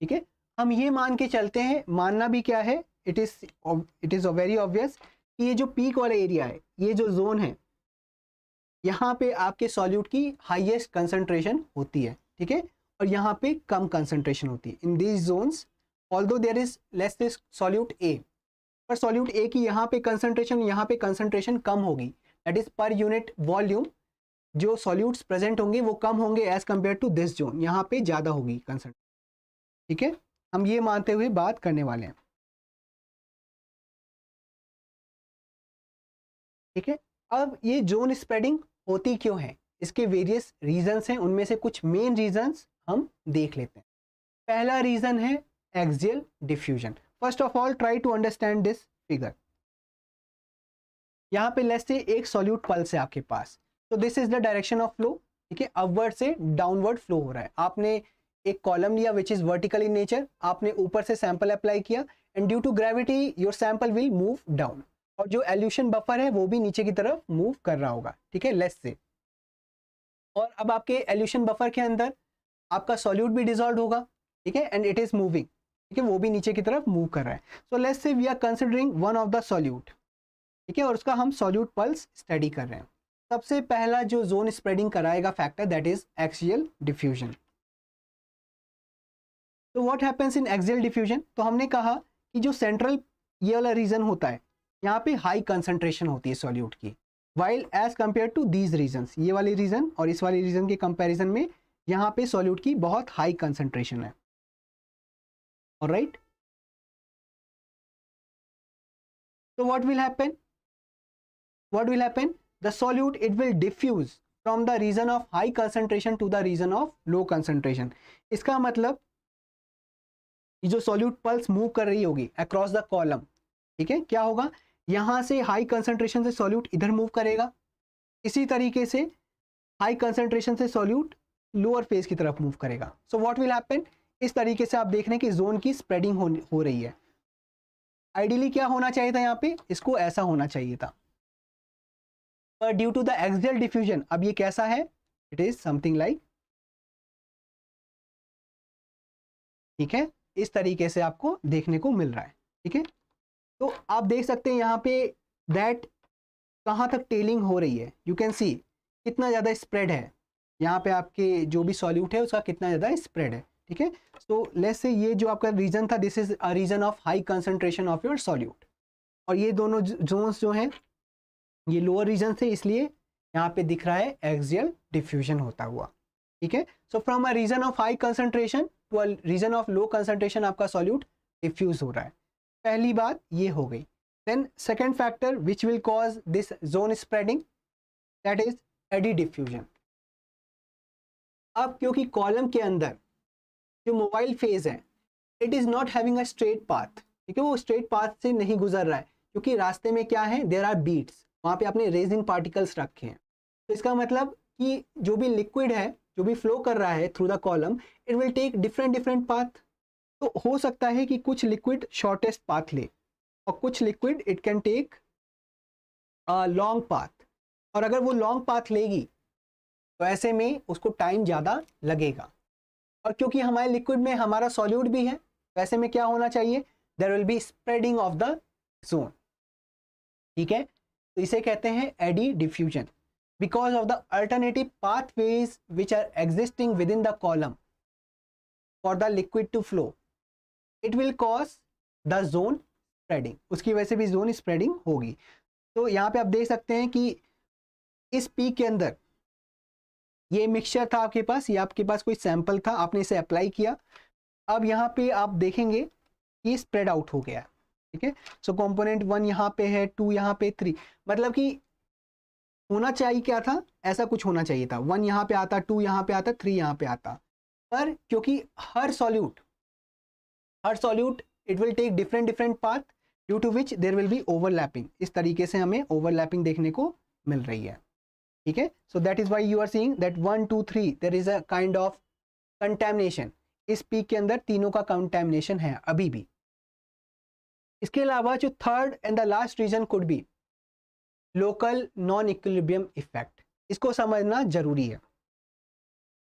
ठीक है, हम ये मान के चलते हैं, मानना भी क्या है, इट इज वेरी ऑब्वियस कि ये जो पीक वाला एरिया है, ये जो जोन है, यहाँ पे आपके सॉल्यूट की हाईएस्ट कंसंट्रेशन होती है, ठीक है, और यहाँ पे कम कंसंट्रेशन होती है in these zones, although there is less this solute A, पर सॉल्यूट ए की यहाँ पे कंसंट्रेशन कम होगी, that is per unit volume जो सॉल्यूट्स प्रेजेंट होंगे वो कम होंगे as compare to this zone, यहाँ पे ज़्यादा होगी कंसंट्रेशन। ठीक है, हम ये मानते हुए बात करने वाले हैं। ठीक है, अब ये जोन स्प्रेडिंग होती क्यों है, इसके वेरियस रीजंस हैं, उनमें से कुछ मेन रीजंस हम देख लेते हैं। पहला रीजन है axial diffusion. First of all try to understand this figure. यहाँ पे लेट्स से एक सॉल्यूट पल्स है आपके पास, तो this is the direction of flow. ठीक है, अपवर्ड से डाउनवर्ड फ्लो हो रहा है, आपने एक कॉलम लिया which is vertical in nature, आपने ऊपर से सैंपल अप्लाई किया and due to gravity your sample will move down, और जो एल्यूशन बफर है वो भी नीचे की तरफ मूव कर रहा होगा। ठीक है, लेट्स से, और अब आपके एल्यूशन बफर के अंदर आपका सॉल्यूट भी डिसॉल्व होगा। ठीक है, एंड इट इज मूविंग, ठीक है, वो भी नीचे की तरफ मूव कर रहा है। So let's say we are considering one of the solute, ठीक है, और उसका हम सॉल्यूट पल्स स्टडी कर रहे हैं। सबसे पहला जो जोन स्प्रेडिंग कराएगा factor that is axial diffusion. तो what happens in axial diffusion, तो हमने कहा कि जो सेंट्रल ये वाला रीजन होता है, यहाँ पे हाई कंसंट्रेशन होती है सॉल्यूट की, while as compare to these regions, ये वाले रीजन और इस वाले रीजन के कंपैरिजन में यहाँ पे सॉल्यूट की बहुत हाई कंसंट्रेशन है। Alright, so what will happen, the solute it will diffuse from the region of high concentration to the region of low concentration। इसका मतलब ये जो सॉल्यूट पल्स मूव कर रही होगी अक्रॉस द कॉलम, ठीक है, क्या होगा, यहां से हाई कंसंट्रेशन से सॉल्यूट इधर मूव करेगा, इसी तरीके से हाई कंसंट्रेशन से सॉल्यूट लोअर फेज की तरफ मूव करेगा। सो व्हाट विल हैपन, इस तरीके से आप देख रहे हैं कि जोन की स्प्रेडिंग हो रही है। आइडियली क्या होना चाहिए था, यहाँ पे इसको ऐसा होना चाहिए था, पर due to the axial diffusion अब ये कैसा है, इट इज समथिंग लाइक, ठीक है, इस तरीके से आपको देखने को मिल रहा है। ठीक है, तो आप देख सकते हैं यहाँ पे दैट कहाँ तक टेलिंग हो रही है, यू कैन सी कितना ज़्यादा स्प्रेड है, यहाँ पे आपके जो भी सॉल्यूट है उसका कितना ज़्यादा स्प्रेड है। ठीक है, सो लेट्स से ये जो आपका रीजन था, this is a region of high concentration of your solute, और ये दोनों जोन्स जो हैं ये लोअर रीजन से, इसलिए यहाँ पे दिख रहा है एक्सियल डिफ्यूजन होता हुआ। ठीक है, so from a region of high concentration to a region of low concentration आपका सॉल्यूट डिफ्यूज हो रहा है, पहली बात ये हो गई। Then second factor which will cause this zone spreading that is eddy diffusion. अब क्योंकि कॉलम के अंदर जो मोबाइल फेज है it is not having a straight path, ठीक है, वो स्ट्रेट पाथ से नहीं गुजर रहा है, क्योंकि रास्ते में क्या है, देयर आर बीट्स, वहाँ पे आपने रेजिन पार्टिकल्स रखे हैं। तो इसका मतलब कि जो भी लिक्विड है, जो भी फ्लो कर रहा है through the column, it will take different path. तो हो सकता है कि कुछ लिक्विड शॉर्टेस्ट पाथ ले और कुछ liquid it can take long path, और अगर वो लॉन्ग पाथ लेगी तो ऐसे में उसको टाइम ज़्यादा लगेगा, और क्योंकि हमारे लिक्विड में हमारा सॉल्यूट भी है, वैसे में क्या होना चाहिए, there will be spreading of the zone. ठीक है, तो इसे कहते हैं eddy diffusion, because of the alternative pathways which are existing within the column for the liquid to flow, it will cause the zone spreading, उसकी वजह से भी जोन स्प्रेडिंग होगी। तो यहाँ पे आप देख सकते हैं कि इस पीक के अंदर ये मिक्सचर था आपके पास, ये आपके पास कोई सैंपल था, आपने इसे अप्लाई किया, अब यहाँ पे आप देखेंगे कि स्प्रेड आउट हो गया। ठीक है, सो कंपोनेंट 1 यहाँ पे है, 2 यहाँ पे, 3, मतलब कि होना चाहिए क्या था, ऐसा कुछ होना चाहिए था, 1 यहाँ पे आता, 2 यहाँ पे आता, 3 यहाँ पे आता, पर क्योंकि हर solute it will take different path due to which there will be overlapping, इस तरीके से हमें ओवरलैपिंग देखने को मिल रही है। ठीक है, so that is why you are seeing that 1 2 3 there is a kind of contamination. इस पीक के अंदर तीनों का कंटैमिनेशन है अभी भी। इसके अलावा जो third and the last reason could be local non equilibrium effect, इसको समझना जरूरी है।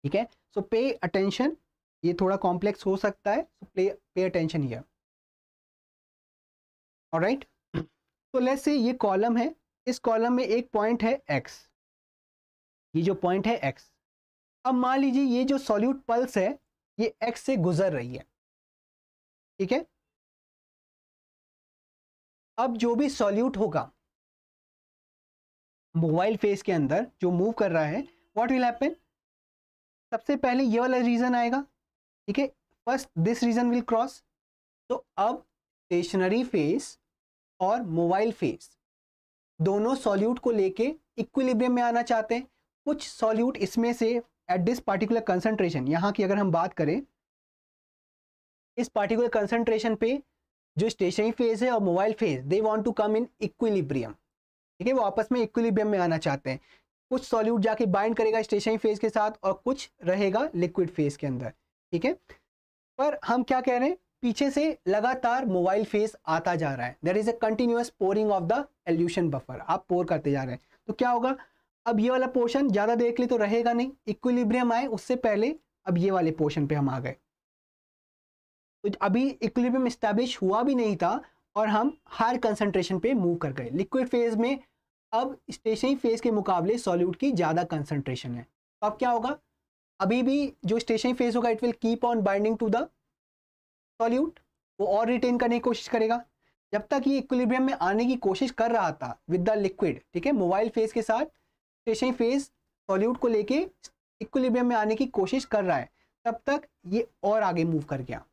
ठीक है, सो पे अटेंशन, ये थोड़ा कॉम्प्लेक्स हो सकता है, सो पे अटेंशन हियर। ऑलराइट, तो लेट्स से ये कॉलम है, इस कॉलम में एक पॉइंट है x, ये जो पॉइंट है x। अब मान लीजिए ये जो सॉल्यूट पल्स है ये x से गुजर रही है। ठीक है, अब जो भी सॉल्यूट होगा मोबाइल फेस के अंदर जो मूव कर रहा है, व्हाट विल हैपन, सबसे पहले ये वाला रीजन आएगा। ठीक है, first this region will cross. तो अब स्टेशनरी फेस और मोबाइल फेस दोनों सॉल्यूट को लेके इक्विलिब्रियम में आना चाहते हैं। कुछ सॉल्यूट इसमें से एट दिस पार्टिकुलर कंसंट्रेशन, यहाँ की अगर हम बात करें, इस पार्टिकुलर कंसंट्रेशन पे जो स्टेशनरी फेज है और mobile phase they want to come in equilibrium. ठीक है, वो आपस में इक्विलिब्रियम में आना चाहते हैं। कुछ सॉल्यूट जाके बाइंड करेगा स्टेशनरी फेज के साथ और कुछ रहेगा लिक्विड फेज के अंदर। ठीक है, पर हम क्या कह रहे हैं, पीछे से लगातार मोबाइल फेज आता जा रहा है, there is a continuous pouring of the elution buffer, आप पोर करते जा रहे हैं। तो क्या होगा, अब ये वाला पोर्शन ज्यादा देर के लिए तो रहेगा नहीं, इक्विलिब्रियम आए उससे पहले अब ये वाले पोर्शन पे हम आ गए। तो अभी इक्विलिब्रियम एस्टैब्लिश हुआ भी नहीं था और हम हायर कंसंट्रेशन पे मूव कर गए। लिक्विड फेज में अब स्टेशनरी फेज के मुकाबले सॉल्यूट की ज्यादा कंसंट्रेशन है। तो अब क्या होगा, अभी भी जो स्टेशनरी फेज होगा it will keep on binding to the solute, वो और रिटेन करने की कोशिश करेगा। जब तक ये इक्विलिब्रियम में आने की कोशिश कर रहा था विद द लिक्विड, ठीक है, मोबाइल फेज के साथ स्टेशनरी फेज सॉल्यूट को लेके इक्विलिब्रियम में आने की कोशिश कर रहा है, तब तक ये और आगे मूव कर गया।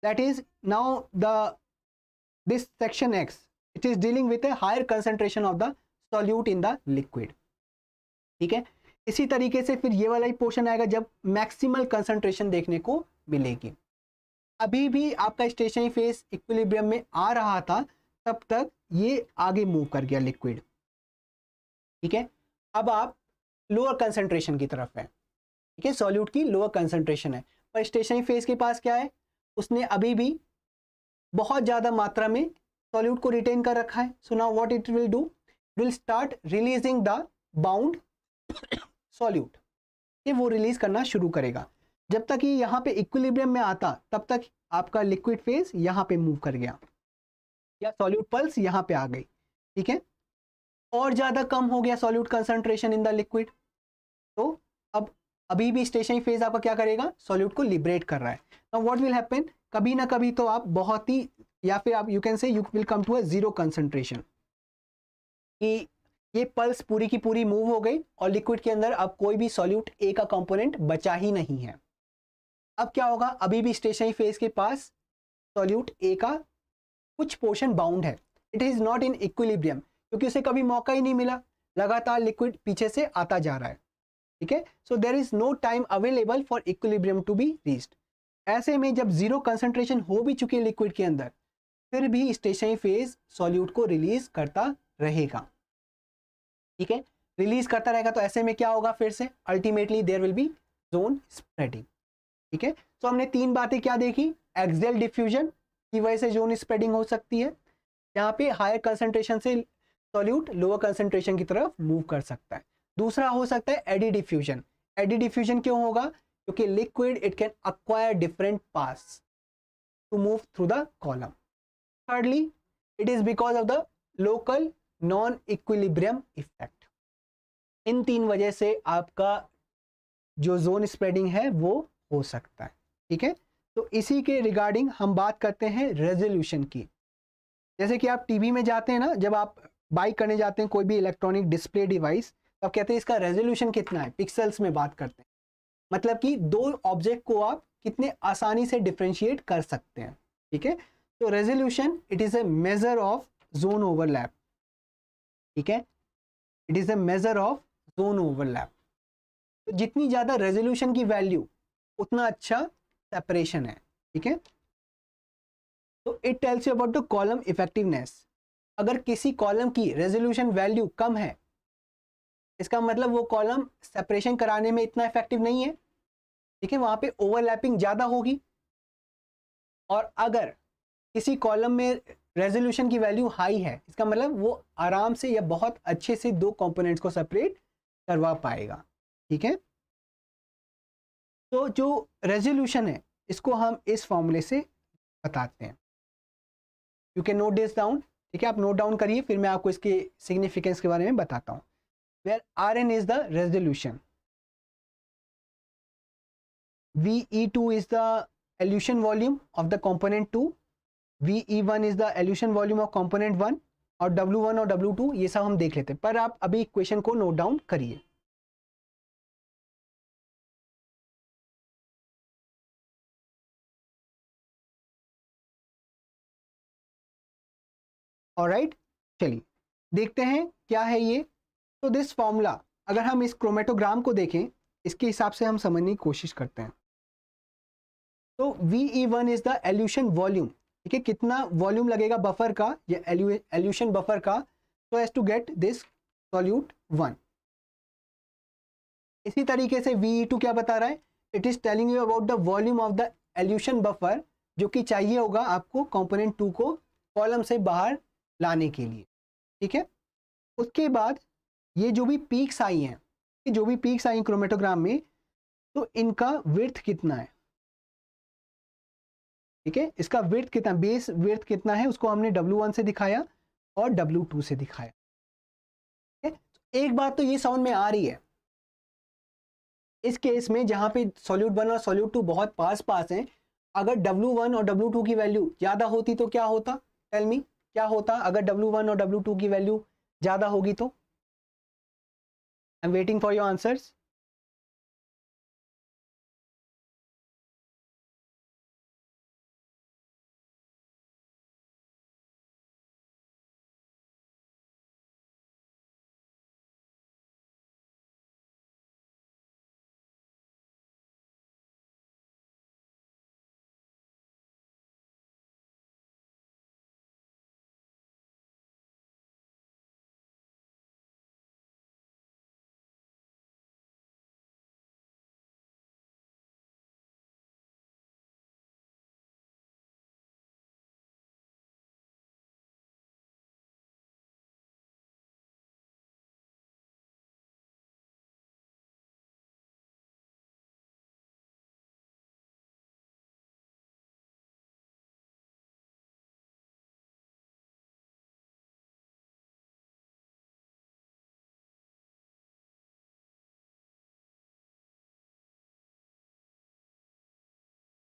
That is now the this section X, it is dealing with a higher concentration of the solute in the liquid. ठीक है, इसी तरीके से फिर ये वाला ही पोर्शन आएगा जब मैक्सिमल कंसंट्रेशन देखने को मिलेगी। अभी भी आपका स्टेशनरी फेज इक्विलिब्रियम में आ रहा था, तब तक ये आगे मूव कर गया लिक्विड। ठीक है, अब आप लोअर कंसंट्रेशन की तरफ है। ठीक है, सॉल्यूट की लोअर कंसंट्रेशन है, पर स्टेशनरी फेज के पास क्या है, उसने अभी भी बहुत ज्यादा मात्रा में सॉल्यूट को रिटेन कर रखा है। So now what it will do, it will start releasing the bound solute, ये वो रिलीज करना शुरू करेगा। जब तक ये यहाँ पे इक्विलिब्रियम में आता तब तक आपका लिक्विड फेज यहाँ पे मूव कर गया या सॉल्यूट पल्स यहाँ पे आ गई। ठीक है, और ज्यादा कम हो गया solute concentration in the liquid, तो अब अभी भी स्टेशनरी फेज आपका क्या करेगा, सॉल्यूट को लिबरेट कर रहा है। नाउ व्हाट विल हैपन, कभी ना कभी तो आप बहुत ही, या फिर आप you can say you will come to a zero concentration, कि ये पल्स पूरी की पूरी मूव हो गई और लिक्विड के अंदर अब कोई भी सॉल्यूट ए का कंपोनेंट बचा ही नहीं है। अब क्या होगा, अभी भी स्टेशनरी फेज के पास सॉल्यूट ए का कुछ पोर्शन बाउंड है, it is not in equilibrium, क्योंकि उसे कभी मौका ही नहीं मिला, लगातार लिक्विड पीछे से आता जा रहा है। ठीक है, so there is no time available for equilibrium to be reached. ऐसे में जब जीरो कंसंट्रेशन हो भी चुकी है लिक्विड के अंदर, फिर भी स्टेशनरी फेज सॉल्यूट को रिलीज करता रहेगा। ठीक है, रिलीज करता रहेगा, तो ऐसे में क्या होगा, फिर से ultimately there will be zone spreading. ठीक है, तो हमने तीन बातें क्या देखी, एक्सियल डिफ्यूजन की वजह से जोन स्प्रेडिंग हो सकती है, यहाँ पे हायर कंसंट्रेशन से सॉल्यूट लोअर कंसंट्रेशन की तरफ मूव कर सकता है। दूसरा हो सकता है एडी डिफ्यूजन। एडी डिफ्यूजन क्यों होगा, क्योंकि liquid it can acquire different paths to move through the column. Thirdly, it is because of the local non equilibrium effect. इन तीन वजह से आपका जो जोन स्प्रेडिंग है वो हो सकता है। ठीक है, तो इसी के रिगार्डिंग हम बात करते हैं रेजोल्यूशन की। जैसे कि आप टीवी में जाते हैं ना, जब आप बाई करने जाते हैं कोई भी इलेक्ट्रॉनिक डिस्प्ले डिवाइस, तब कहते हैं इसका रेजोल्यूशन कितना है, पिक्सल्स में बात करते हैं, मतलब कि दो ऑब्जेक्ट को आप कितने आसानी से डिफरेंशिएट कर सकते हैं। ठीक है, तो resolution it is a measure of zone overlap. ठीक है, it is a measure of zone overlap. तो जितनी ज्यादा रेजोल्यूशन की वैल्यू उतना अच्छा सेपरेशन है। ठीक है, तो it tells you about the column effectiveness. अगर किसी कॉलम की रेजोल्यूशन वैल्यू कम है इसका मतलब वो कॉलम सेपरेशन कराने में इतना इफेक्टिव नहीं है, ठीक है, वहां पे ओवरलैपिंग ज़्यादा होगी। और अगर किसी कॉलम में रेजोल्यूशन की वैल्यू हाई है, इसका मतलब वो आराम से या बहुत अच्छे से दो कंपोनेंट्स को सेपरेट करवा पाएगा, ठीक है। तो जो रेजोल्यूशन है इसको हम इस फॉर्मूले से बताते हैं। You can note this down, ठीक है, आप नोट डाउन करिए, फिर मैं आपको इसके सिग्निफिकेंस के बारे में बताता हूँ। Where R N is the resolution, VE2 is the elution volume of the component 2, VE1 is the elution volume of component 1, और W1 और W2 ये सब हम देख लेते हैं, पर आप अभी इक्वेशन को नोट डाउन करिए। ऑलराइट, चलिए देखते हैं क्या है ये। तो दिस फॉर्मूला, अगर हम इस क्रोमेटोग्राम को देखें, इसके हिसाब से हम समझने की कोशिश करते हैं। तो VE1 is the elution volume, ठीक है, कितना वॉल्यूम लगेगा बफर का या एल्यूशन बफर का, so as to get this solute 1। इसी तरीके से VE2 क्या बता रहा है, it is telling you about the volume of the elution buffer, जो कि चाहिए होगा आपको कंपोनेंट 2 को कॉलम से बाहर लाने के लिए, ठीक है। उसके बाद ये जो भी पीक्स आई हैं, जो भी पीक्स आई क्रोमेटोग्राम में, तो इनका विड्थ कितना है, ठीक है, इसका विड्थ कितना, बेस विड्थ कितना है, उसको हमने W1 से दिखाया और W2 से दिखाया, ठीक है। एक बात तो ये समझ में आ रही है, इस केस में जहां पे सॉल्यूट 1 और सॉल्यूट 2 बहुत पास पास हैं, अगर W1 और W2 की वैल्यू ज़्यादा होती तो क्या होता, टेल मी, क्या होता अगर W1 और W2 की वैल्यू ज़्यादा होगी तो? I am waiting for your answers.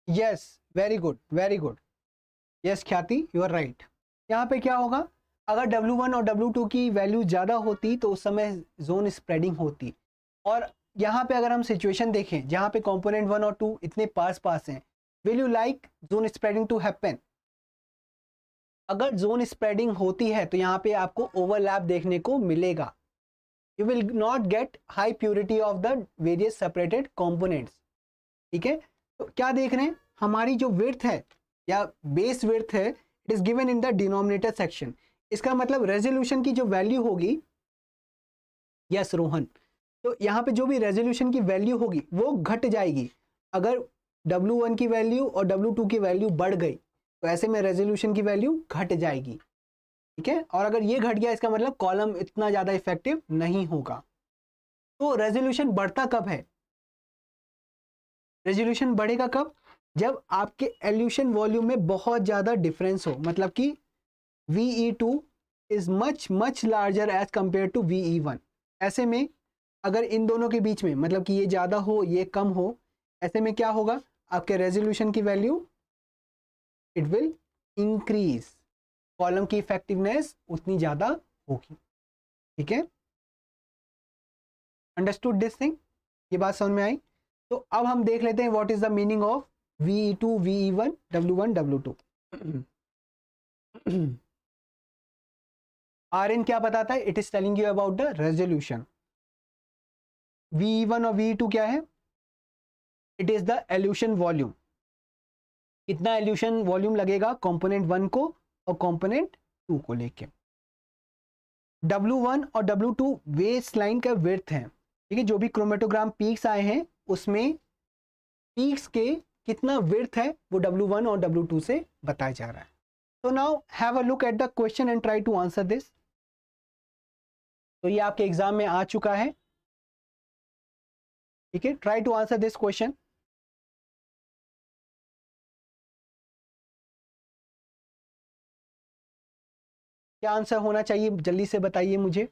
Yes, very good very good, yes ख्याति, यू आर राइट। यहाँ पे क्या होगा, अगर W1 और W2 की वैल्यू ज़्यादा होती तो उस समय जोन स्प्रेडिंग होती। और यहाँ पे अगर हम सिचुएशन देखें जहाँ पे कंपोनेंट 1 और 2 इतने पास पास हैं, will you like zone spreading to happen? अगर जोन स्प्रेडिंग होती है तो यहाँ पे आपको ओवरलैप देखने को मिलेगा, you will not get high purity of the various separated components, ठीक है। तो क्या देख रहे हैं, हमारी जो विड्थ है या बेस विड्थ है, it is given in the denominator section. इसका मतलब रेजोल्यूशन की जो वैल्यू होगी, यस रोहन, तो यहाँ पे जो भी रेजोल्यूशन की वैल्यू होगी वो घट जाएगी अगर W1 की वैल्यू और W2 की वैल्यू बढ़ गई, तो ऐसे में रेजोल्यूशन की वैल्यू घट जाएगी, ठीक है। और अगर ये घट गया, इसका मतलब कॉलम इतना ज़्यादा इफेक्टिव नहीं होगा। तो रेजोल्यूशन बढ़ता कब है, रेजोल्यूशन बढ़ेगा कब, जब आपके एल्यूशन वॉल्यूम में बहुत ज़्यादा डिफरेंस हो, मतलब कि VE2 is much much larger as compare to VE1। ऐसे में अगर इन दोनों के बीच में, मतलब कि ये ज़्यादा हो ये कम हो, ऐसे में क्या होगा, आपके रेजोल्यूशन की value it will increase, column की इफेक्टिवनेस उतनी ज़्यादा होगी, ठीक है। अंडरस्टूड दिस थिंग, ये बात समझ में आई। तो अब हम देख लेते हैं what is the meaning of VE2 VE1 W1 W2। RN क्या बताता है, it is telling you about the resolution. VE1 और VE2 क्या है, it is the elution volume, कितना एल्यूशन वॉल्यूम लगेगा कंपोनेंट 1 को और कंपोनेंट 2 को लेके। W1 और W2 बेस लाइन का विड्थ है, ठीक है। जो भी क्रोमेटोग्राम पीक्स आए हैं उसमें पीक्स के कितना विड्थ है वो W1 और W2 से बताया जा रहा है। तो now have a look at the question and try to answer this. तो ये आपके एग्जाम में आ चुका है, ठीक है। Try to answer this question. क्या आंसर होना चाहिए, जल्दी से बताइए मुझे।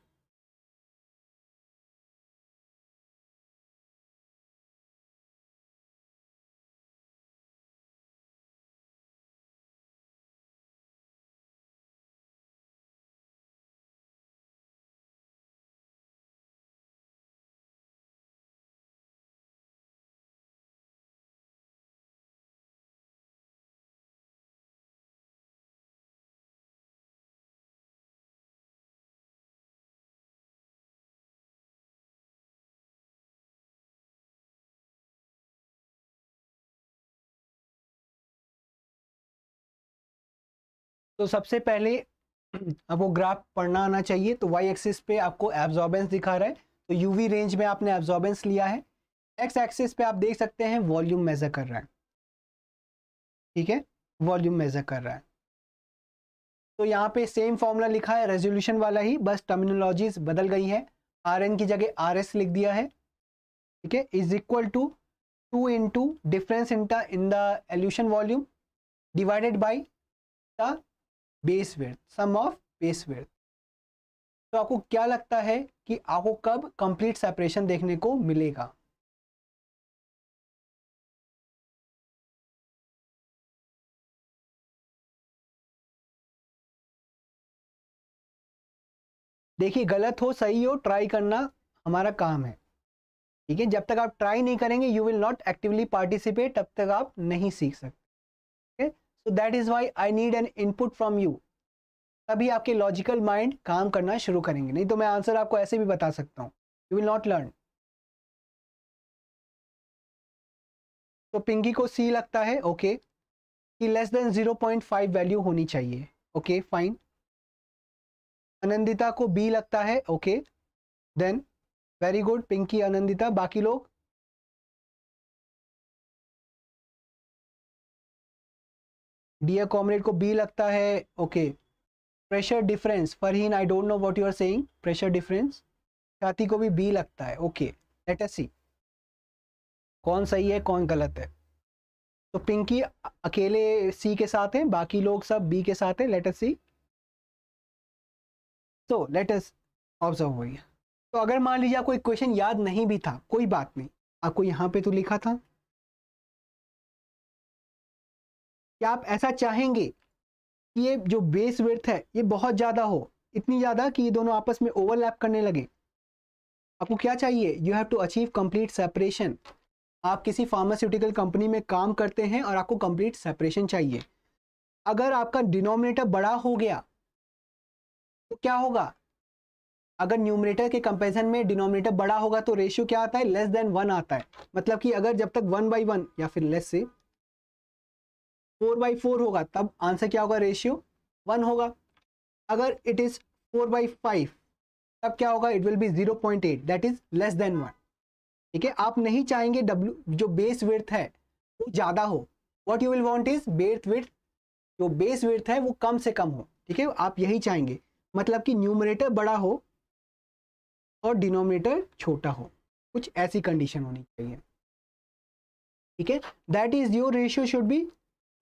तो सबसे पहले आपको ग्राफ पढ़ना आना चाहिए। तो वाई एक्सिस पे आपको एब्जॉर्बेंस दिखा रहा है, तो यूवी रेंज में आपने एब्जॉर्बेंस लिया है। एक्स एक्सिस पे आप देख सकते हैं वॉल्यूम मेजर कर रहा है, ठीक है, वॉल्यूम मेजर कर रहा है। तो यहाँ पे सेम फॉर्मूला लिखा है रेजोल्यूशन वाला ही, बस टर्मिनोलॉजीज बदल गई है। आर एन की जगह आर एस लिख दिया है, ठीक है। Is equal to 2 into difference in the elution volume divided by the base width, sum of base width. तो आपको क्या लगता है कि आपको कब कंप्लीट सेपरेशन देखने को मिलेगा? देखिए गलत हो सही हो ट्राई करना हमारा काम है, ठीक है। जब तक आप ट्राई नहीं करेंगे you will not actively participate, तब तक आप नहीं सीख सकते। सो that is why I need an input from you, तभी आपके लॉजिकल माइंड काम करना शुरू करेंगे। नहीं तो मैं आंसर आपको ऐसे भी बता सकता हूँ, यू विल नॉट लर्न। तो पिंकी को सी लगता है, ओके, कि लेस देन 0.5 वैल्यू होनी चाहिए, ओके फाइन। आनंदिता को बी लगता है, okay then very good Pinky Anandita. बाकी लोग डियर कॉमरेड को बी लगता है, okay. Pressure difference Farheen, I don't know what you are saying, pressure difference. छाती को भी बी लगता है, ओके। लेट अस सी कौन सही है कौन गलत है। तो पिंकी अकेले सी के साथ है, बाकी लोग सब बी के साथ है। लेट अस सी, तो लेट अस ऑब्जर्व हुई। तो अगर मान लीजिए आपको इक्वेशन याद नहीं भी था, कोई बात नहीं, आपको यहाँ पे तो लिखा था। क्या आप ऐसा चाहेंगे कि ये जो बेस विड्थ है ये बहुत ज़्यादा हो, इतनी ज़्यादा कि ये दोनों आपस में ओवरलैप करने लगे? आपको क्या चाहिए? You have to achieve complete separation. आप किसी फार्मास्यूटिकल कंपनी में काम करते हैं और आपको कंप्लीट सेपरेशन चाहिए। अगर आपका डिनोमिनेटर बड़ा हो गया तो क्या होगा? अगर न्यूमरेटर के कंपैरिजन में डिनोमिनेटर बड़ा होगा तो रेशियो क्या आता है? लेस देन 1 आता है। मतलब कि अगर जब तक 1/1 या फिर लेस से 4/4 होगा तब आंसर क्या होगा? रेशियो 1 होगा। अगर इट इज 4/5 तब क्या होगा? It will be 0.8, that is less than 1, ठीक है। आप नहीं चाहेंगे डब्ल्यू जो बेस विड्थ है वो ज़्यादा हो। What you will want is base width, जो बेस विड्थ है वो कम से कम हो, ठीक है। आप यही चाहेंगे, मतलब कि न्यूमरेटर बड़ा हो और डिनोमिनेटर छोटा हो, कुछ ऐसी कंडीशन होनी चाहिए, ठीक है। That is your ratio should be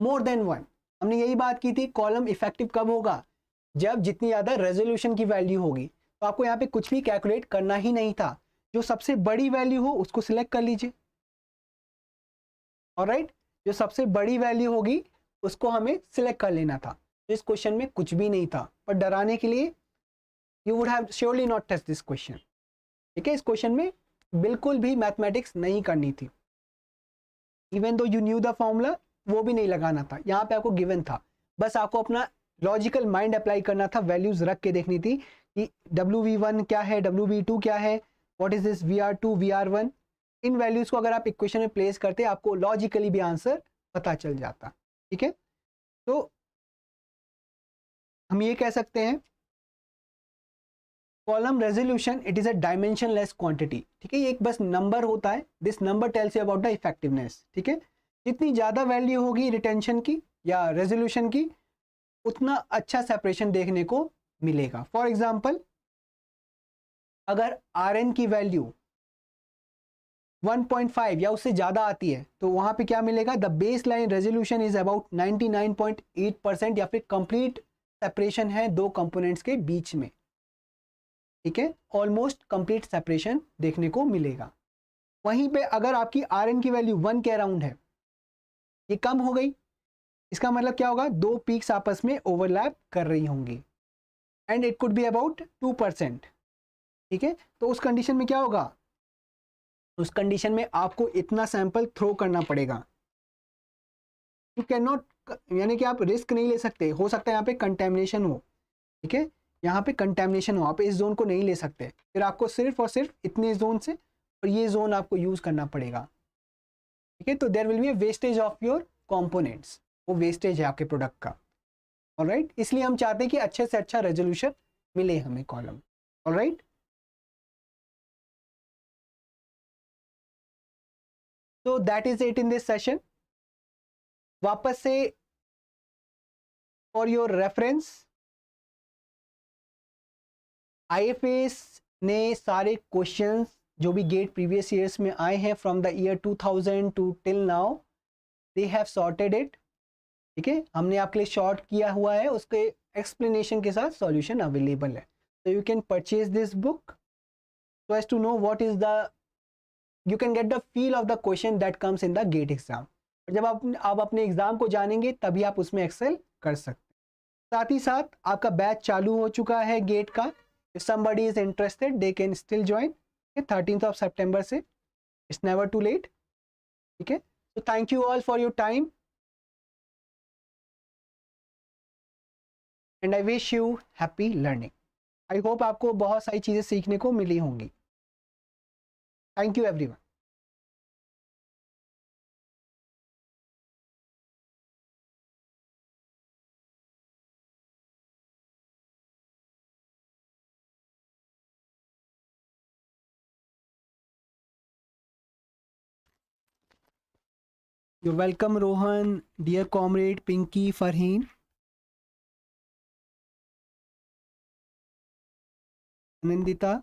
more than 1। हमने यही बात की थी, कॉलम इफेक्टिव कब होगा? जब जितनी ज़्यादा रेजोल्यूशन की वैल्यू होगी। तो आपको यहाँ पे कुछ भी कैलकुलेट करना ही नहीं था, जो सबसे बड़ी वैल्यू हो उसको सिलेक्ट कर लीजिए, ऑलराइट। जो सबसे बड़ी वैल्यू होगी उसको हमें सिलेक्ट कर लेना था। तो इस क्वेश्चन में कुछ भी नहीं था, पर डराने के लिए you would have surely not test this question, ठीक है। इस क्वेश्चन में बिल्कुल भी मैथमेटिक्स नहीं करनी थी। Even though you new the formula, वो भी नहीं लगाना था। यहाँ पे आपको गिवन था, बस आपको अपना लॉजिकल माइंड अप्लाई करना था, वैल्यूज रख के देखनी थी कि WV1 क्या है, WV2 क्या है, what is this VR2 VR1। In values को अगर आप इक्वेशन में प्लेस करते आपको लॉजिकली भी आंसर पता चल जाता, ठीक है। तो हम ये कह सकते हैं column resolution it is a dimensionless quantity, ठीक है, ये एक बस नंबर होता है, this number tells you about the effectiveness, ठीक है, जितनी ज़्यादा वैल्यू होगी रिटेंशन की या रेजोल्यूशन की उतना अच्छा सेपरेशन देखने को मिलेगा। फॉर एग्जाम्पल अगर Rn की वैल्यू 1.5 या उससे ज़्यादा आती है तो वहाँ पे क्या मिलेगा, the base line resolution is about 99.8% या फिर कंप्लीट सेपरेशन है दो कंपोनेंट्स के बीच में, ठीक है, ऑलमोस्ट कंप्लीट सेपरेशन देखने को मिलेगा। वहीं पे अगर आपकी Rn की वैल्यू 1 के अराउंड है, ये कम हो गई, इसका मतलब क्या होगा, दो पीक्स आपस में ओवरलैप कर रही होंगी and it could be about 2%, ठीक है, तो उस कंडीशन में क्या होगा, उस कंडीशन में आपको इतना सैंपल थ्रो करना पड़ेगा। यू कैन नॉट, यानी कि आप रिस्क नहीं ले सकते, हो सकता है यहाँ पे कंटेमिनेशन हो, ठीक है, यहाँ पे कंटेमिनेशन हो, आप इस जोन को नहीं ले सकते, फिर आपको सिर्फ और सिर्फ इतने जोन से और ये जोन आपको यूज करना पड़ेगा, ठीक है, तो there will be a wastage of your components, वो वेस्टेज है आपके प्रोडक्ट का, ऑलराइट, इसलिए हम चाहते हैं कि अच्छे से अच्छा रेजोल्यूशन मिले हमें कॉलम, ऑलराइट। तो that is it in this session. वापस से फॉर योर रेफरेंस, आईएफएस ने सारे क्वेश्चंस जो भी गेट प्रीवियस ईयर्स में आए हैं from the year 2000 to till now, they have sorted it, ठीक है, हमने आपके लिए शॉर्ट किया हुआ है, उसके एक्सप्लेनेशन के साथ सॉल्यूशन अवेलेबल है, so you can purchase this book so as to know what is the, you can get the feel of the question that comes in the gate exam, और जब आप अपने एग्जाम को जानेंगे तभी आप उसमें एक्सेल कर सकते हैं। साथ ही साथ आपका बैच चालू हो चुका है गेट का, if somebody is interested they can still join, 13th of September से, it's never too late, ठीक है, so thank you all for your time and I wish you happy learning. I hope आपको बहुत सारी चीज़ें सीखने को मिली होंगी। Thank you everyone. You're welcome Rohan, dear comrade, Pinky, Farheen, Nandita.